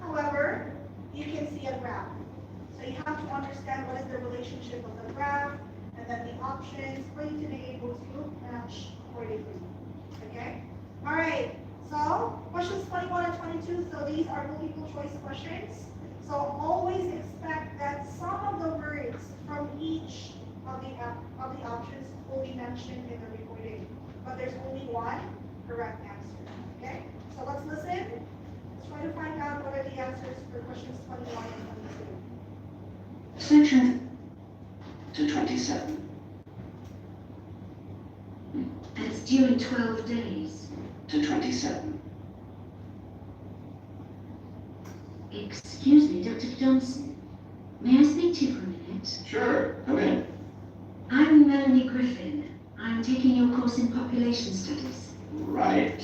[SPEAKER 1] However, you can see a graph. So you have to understand what is the relationship of the graph and then the options for you to be able to match accordingly. Okay? All right. So questions 21 and 22, so these are multiple choice questions. So always expect that some of the words from each of the options will be mentioned in the recording, but there's only one correct answer. Okay? So let's listen. Let's try to find out what are the answers for questions 21 and 22.
[SPEAKER 6] Section to 27.
[SPEAKER 5] And it's due in 12 days.
[SPEAKER 6] To 27.
[SPEAKER 5] Excuse me, Dr. Johnson. May I speak to you for a minute?
[SPEAKER 4] Sure, come in.
[SPEAKER 5] I'm Melanie Griffin. I'm taking your course in population studies.
[SPEAKER 4] Right.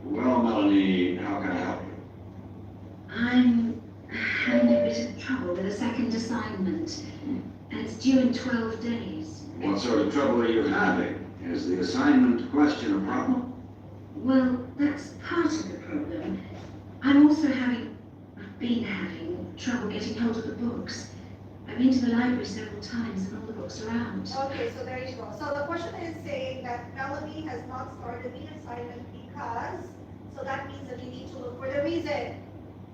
[SPEAKER 4] Well, Melanie, how can I help you?
[SPEAKER 5] I'm having a bit of trouble with a second assignment, and it's due in 12 days.
[SPEAKER 4] What sort of trouble are you having? Is the assignment question a problem?
[SPEAKER 5] Well, that's part of the problem. I've been having trouble getting hold of the books. I've been to the library several times and all the books are out.
[SPEAKER 1] Okay, so there you go. So the question is saying that Melanie has not started the assignment because, so that means that you need to look for the reason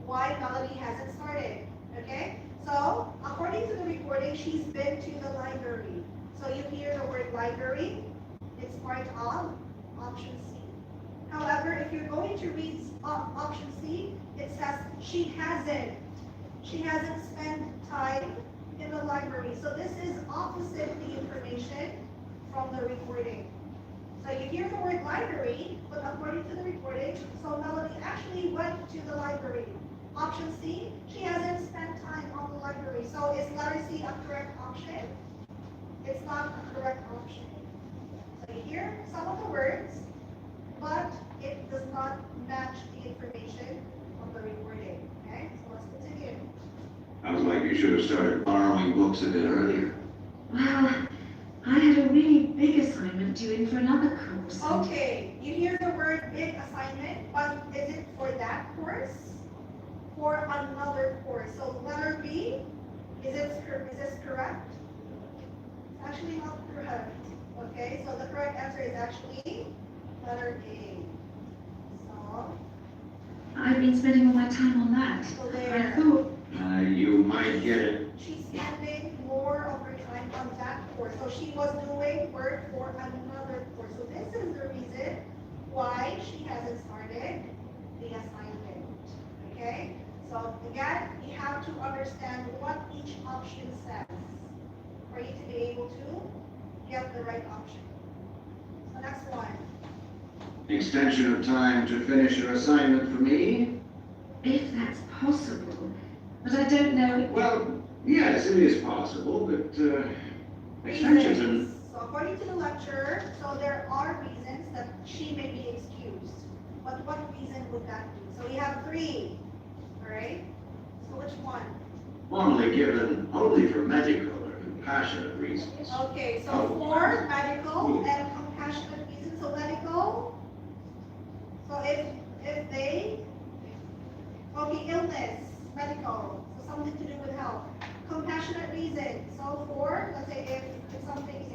[SPEAKER 1] why Melanie hasn't started. Okay? So according to the recording, she's been to the library. So you hear the word library, it's part of option C. However, if you're going to read option C, it says she hasn't spent time in the library. So this is opposite the information from the recording. So you hear the word library, but according to the recording, so Melanie actually went to the library. Option C, she hasn't spent time on the library. So is letter C a correct option? It's not a correct option. So you hear some of the words, but it does not match the information of the recording. Okay, so let's continue.
[SPEAKER 4] Sounds like you should have started borrowing books a bit earlier.
[SPEAKER 5] Well, I had a really big assignment due in for another course. and-
[SPEAKER 1] Okay, you hear the word big assignment, but is it for that course? For another course? So letter B, is this correct? It's actually not correct. Okay, so the correct answer is actually letter A. So,
[SPEAKER 5] I've been spending all my time on that.
[SPEAKER 1] So
[SPEAKER 5] I
[SPEAKER 1] there.
[SPEAKER 5] thought,
[SPEAKER 4] You might get it.
[SPEAKER 1] she's spending more of her time on that course. So she was doing work for another course. So this is the reason why she hasn't started the assignment. Okay? So again, you have to understand what each option says for you to be able to get the right option. So next one.
[SPEAKER 4] Extension of time to finish your assignment for me?
[SPEAKER 5] if that's possible, but I don't know.
[SPEAKER 4] Well, yes, it is possible, but extensions are...
[SPEAKER 1] Reasons. So according to the lecturer, so there are reasons that she may be excused. But what reason would that be? So we have three, all right? So which one?
[SPEAKER 4] Normally given only for medical or compassionate reasons.
[SPEAKER 1] Okay, so for medical and compassionate reasons, so medical, so if they, okay, illness, medical, so something to do with health. Compassionate reason, so for, let's say if it's something,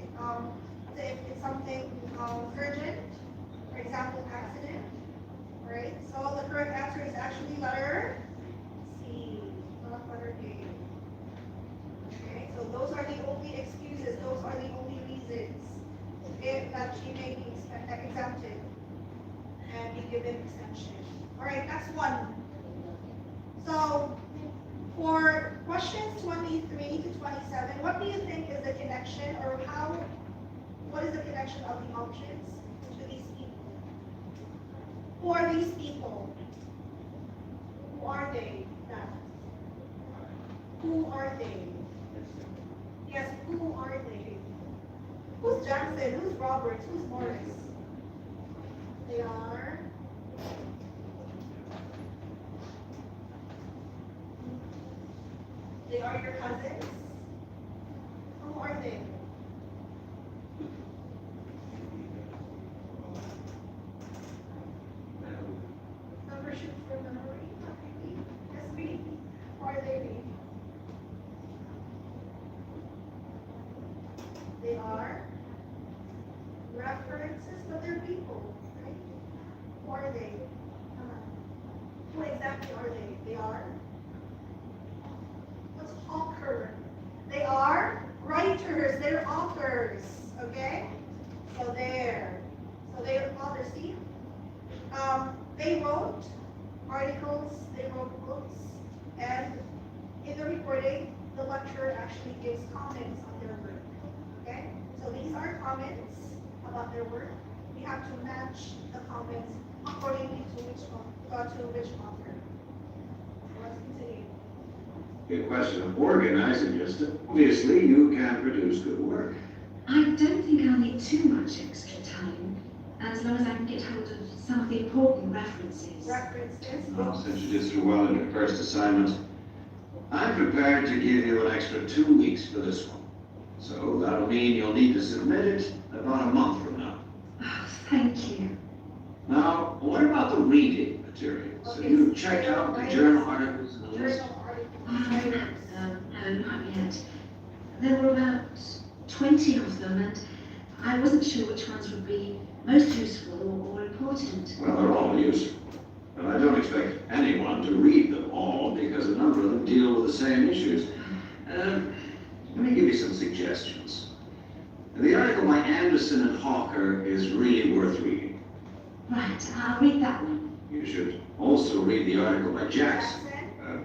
[SPEAKER 1] urgent, for example, accident, right? So the correct answer is actually letter C, not letter A. Okay, so those are the only excuses, those are the only reasons if that she may be exempted and be given extension. All right, next one. So for questions 23 to 27, what do you think is the connection, or what is the connection of the options to these people? Who are these people? Who are they? Who are they? Yes, who are they? Who's Jackson? Who's Roberts? Who's Morris? They are. They are your cousins? Who are they? Membership for memory? Okay. Yes, me. Who are they? They are references, but they're people, right? Who are they? Who exactly are they? They are? What's hawker? They are writers, they're authors, okay? So there. So they're authors, see? They wrote articles, they wrote books, and in the recording, the lecturer actually gives comments on their work, okay? So these are comments about their work. We have to match the comments according to which author. Let's continue.
[SPEAKER 4] A question of organizing, just obviously you can produce good work.
[SPEAKER 5] I don't think I'll need too much extra time, as long as I can get hold of some of the important references.
[SPEAKER 1] References.
[SPEAKER 4] Well, since you did so well in your first assignment, I'm prepared to give you an extra 2 weeks for this one. So that'll mean you'll need to submit it about a month from now.
[SPEAKER 5] Oh, thank you.
[SPEAKER 4] Now, what about the reading materials? Have you checked out the journal articles and the list?
[SPEAKER 1] Journal articles.
[SPEAKER 5] No, not yet. There were about 20 of them, and I wasn't sure which ones would be most useful or important.
[SPEAKER 4] Well, they're all useful, but I don't expect anyone to read them all because a number of them deal with the same issues. Let me give you some suggestions. The article by Anderson and Hawker is really worth reading.
[SPEAKER 5] Right, I'll read that one.
[SPEAKER 4] You should also read the article by Jackson.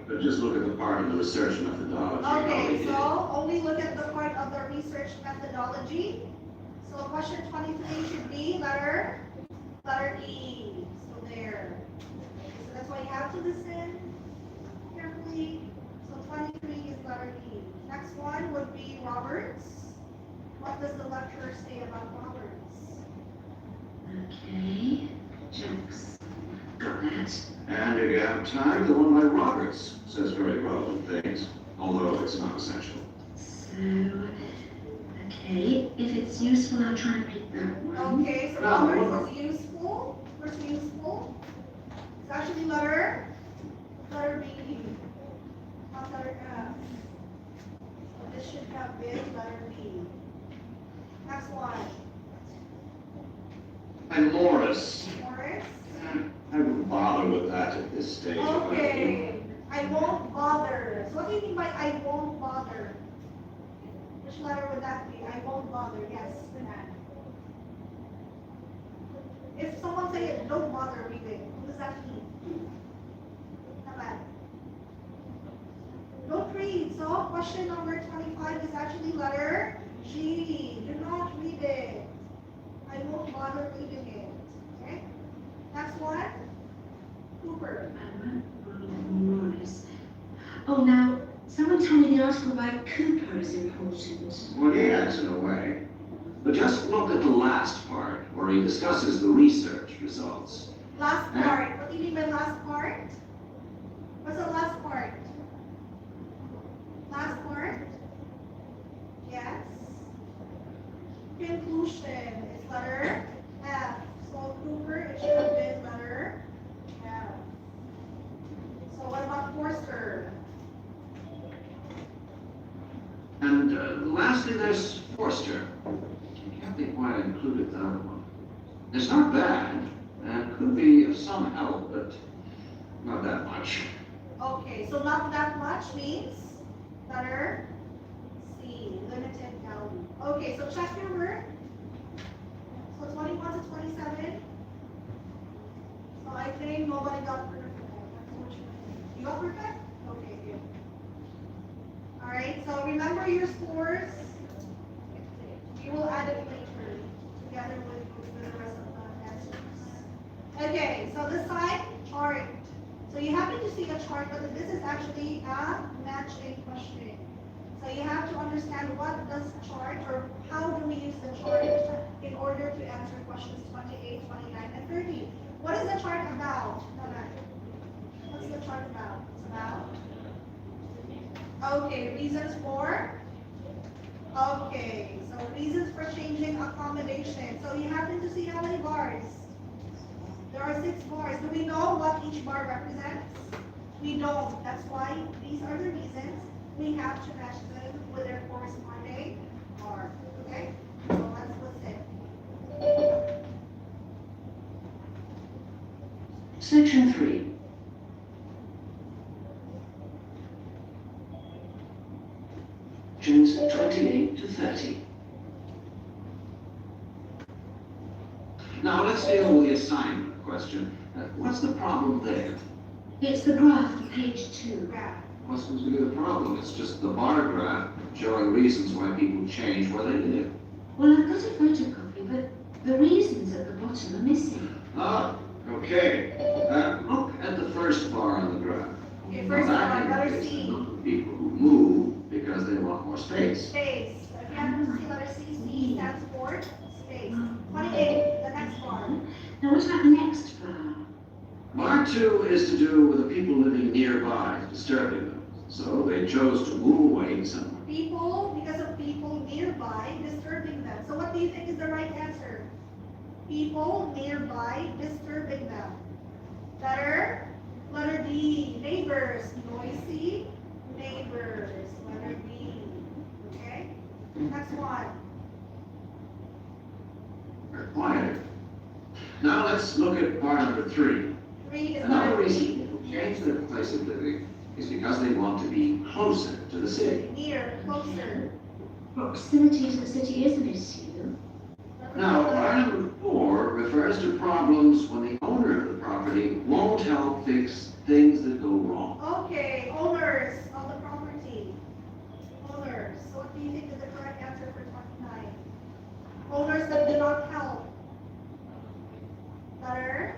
[SPEAKER 4] But just look at the part of the research methodology. how they
[SPEAKER 1] Okay,
[SPEAKER 4] did
[SPEAKER 1] so only look at the part of the research methodology. So question 23 should be letter E. So there. So that's why you have to listen carefully. So 23 is letter E. Next one would be Roberts. What does the lecturer say about Roberts?
[SPEAKER 5] Okay, Jackson. Got that.
[SPEAKER 4] And if you have time, the one by Roberts says very relevant things, although it's not essential.
[SPEAKER 5] So, okay, if it's useful, I'll try and read that one.
[SPEAKER 1] Okay, so
[SPEAKER 4] No,
[SPEAKER 1] Roberts is useful. What's useful? It's actually letter B. Not letter F. So this should have been letter B. Next one.
[SPEAKER 4] And Morris.
[SPEAKER 1] Morris.
[SPEAKER 4] I wouldn't bother with that at this stage.
[SPEAKER 1] Okay. I won't bother. So what do you mean by I won't bother? Which letter would that be? I won't bother. Yes, Banana. If someone say don't bother reading, what does that mean? Not bad. Don't read. So question number 25 is actually letter G. Do not read it. I won't bother reading it. Okay? Next one. Cooper.
[SPEAKER 5] Morris. Oh, now, someone told me the article by Cooper is important.
[SPEAKER 4] Well, yes, in a way. But just look at the last part, where he discusses the research results.
[SPEAKER 1] Last part. What do you mean by last part? What's the last part? Last part? Yes. Conclusion is letter F. So Cooper, it should have been letter F. So what about Forster?
[SPEAKER 4] And lastly, there's Forster. I can't think why I included that one. It's not bad, and could be of some help, but not that much.
[SPEAKER 1] Okay, so not that much means letter C, limited value. Okay, so check your work. So 21 to 27. So I think nobody got perfect. You got perfect? Okay, good. Alright, so remember your scores. You will add it later together with the rest of the answers. Okay, so this side, chart. So you happen to see a chart, but this is actually a matching question. So you have to understand what does chart or how do we use the chart in order to answer questions 28, 29, and 30. What is the chart about? What's the chart about? It's about? Okay, reasons for? Okay, so reasons for changing accommodation. So you happen to see how many bars? There are 6 bars. Do we know what each bar represents? We don't. That's why these are the reasons we have to match them with their corresponding bar. Okay? So let's listen.
[SPEAKER 6] Section 3. Questions 28 to 30.
[SPEAKER 4] Now let's deal with the assignment question. What's the problem there?
[SPEAKER 5] It's the graph on page 2.
[SPEAKER 1] Graph.
[SPEAKER 4] What's supposed to be the problem? It's just the bar graph showing reasons why people change where they live.
[SPEAKER 5] Well, I've got a photocopy, but the reasons at the bottom are missing.
[SPEAKER 4] Ah, okay. Look at the first bar on the graph.
[SPEAKER 1] Okay,
[SPEAKER 4] Now,
[SPEAKER 1] first
[SPEAKER 4] that
[SPEAKER 1] bar, letter
[SPEAKER 4] indicates the
[SPEAKER 1] C.
[SPEAKER 4] number of people who move because they want more space.
[SPEAKER 1] Space. If you happen to see letter C, C stands for space. 28, the next bar.
[SPEAKER 5] Now, what about the next bar?
[SPEAKER 4] Bar 2 is to do with the people living nearby, disturbing them. So they chose to move away somewhere.
[SPEAKER 1] People, because of people nearby disturbing them. So what do you think is the right answer? People nearby disturbing them. Letter D, neighbors, noisy neighbors. Letter D. Okay? Next one.
[SPEAKER 4] They're quieter. Now let's look at bar number 3.
[SPEAKER 1] 3 is
[SPEAKER 4] Another
[SPEAKER 1] letter
[SPEAKER 4] reason
[SPEAKER 1] D.
[SPEAKER 4] people change their place of living is because they want to be closer to the city.
[SPEAKER 1] Near, closer.
[SPEAKER 5] Proximity to the city is an issue.
[SPEAKER 4] Now, bar number 4 refers to problems when the owner of the property won't help fix things that go wrong.
[SPEAKER 1] Okay, owners of the property. Owners. So what do you think is the correct answer for 29? Owners that do not help. Letter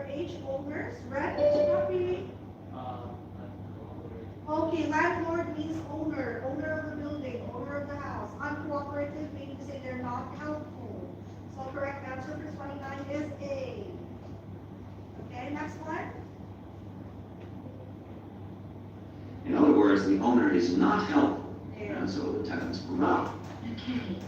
[SPEAKER 1] H, owners. Rent property. Okay, landlord means owner. Owner of the building, owner of the house. Uncooperative meaning to say they're not helpful. So correct answer for 29 is A. Okay, next one.
[SPEAKER 4] In other words, the owner is not helpful, and so the tenants move out.
[SPEAKER 5] Okay.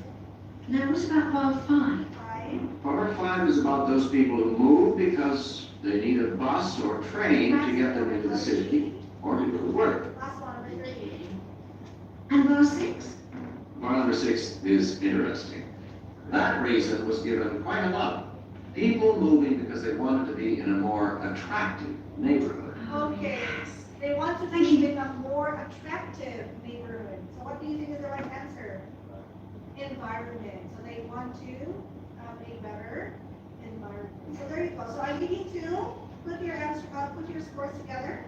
[SPEAKER 5] Now, what about bar 5?
[SPEAKER 1] 5.
[SPEAKER 4] Bar 5 is about those people who move because they need a bus or train to get them into the city or to go to work.
[SPEAKER 1] Last one, number 3.
[SPEAKER 5] And bar 6?
[SPEAKER 4] Bar number 6 is interesting. That reason was given quite a lot. People moving because they wanted to be in a more attractive neighborhood.
[SPEAKER 1] Okay, they want to be in a more attractive neighborhood. So what do you think is the right answer? Environment. So they want to have a better environment. So there you go. So I need you to put your answer, put your scores together.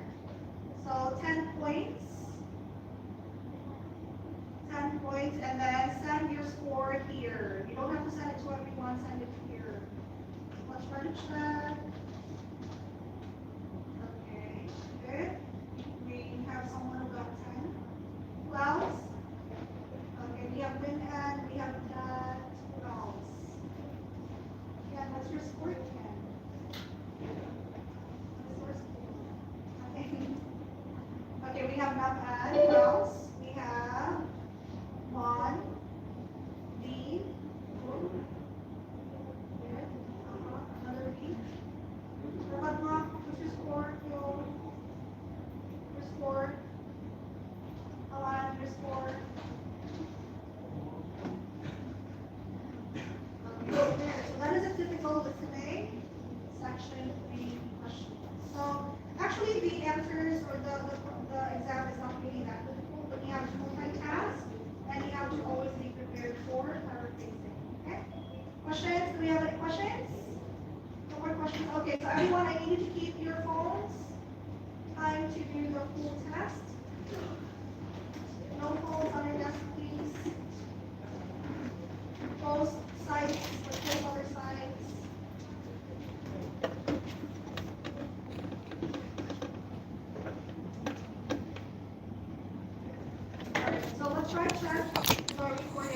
[SPEAKER 1] So 10 points. 10 points, and then send your score here. You don't have to send it to everyone, send it here. Let's run a check. Okay, good. We have someone who got 10. Who else? Okay, we have Lynn and we have that. Who else? Yeah, what's your score, Ken? What's your score? Okay. Okay, we have Map and who else? We have Juan, D. Good. Another D. What about Mark? What's your score? Your score? Alan, your score? Okay, there. So that is a typical listening section 3 question. So actually the answers or the exam is not really that difficult, but you have to multitask and you have to always be prepared for clarification. Okay? Questions? Do we have any questions? No more questions? Okay, so everyone, I need you to keep your phones. Time to do the full test. No phones on your desk, please. Close sites, close other sites. try check the recording.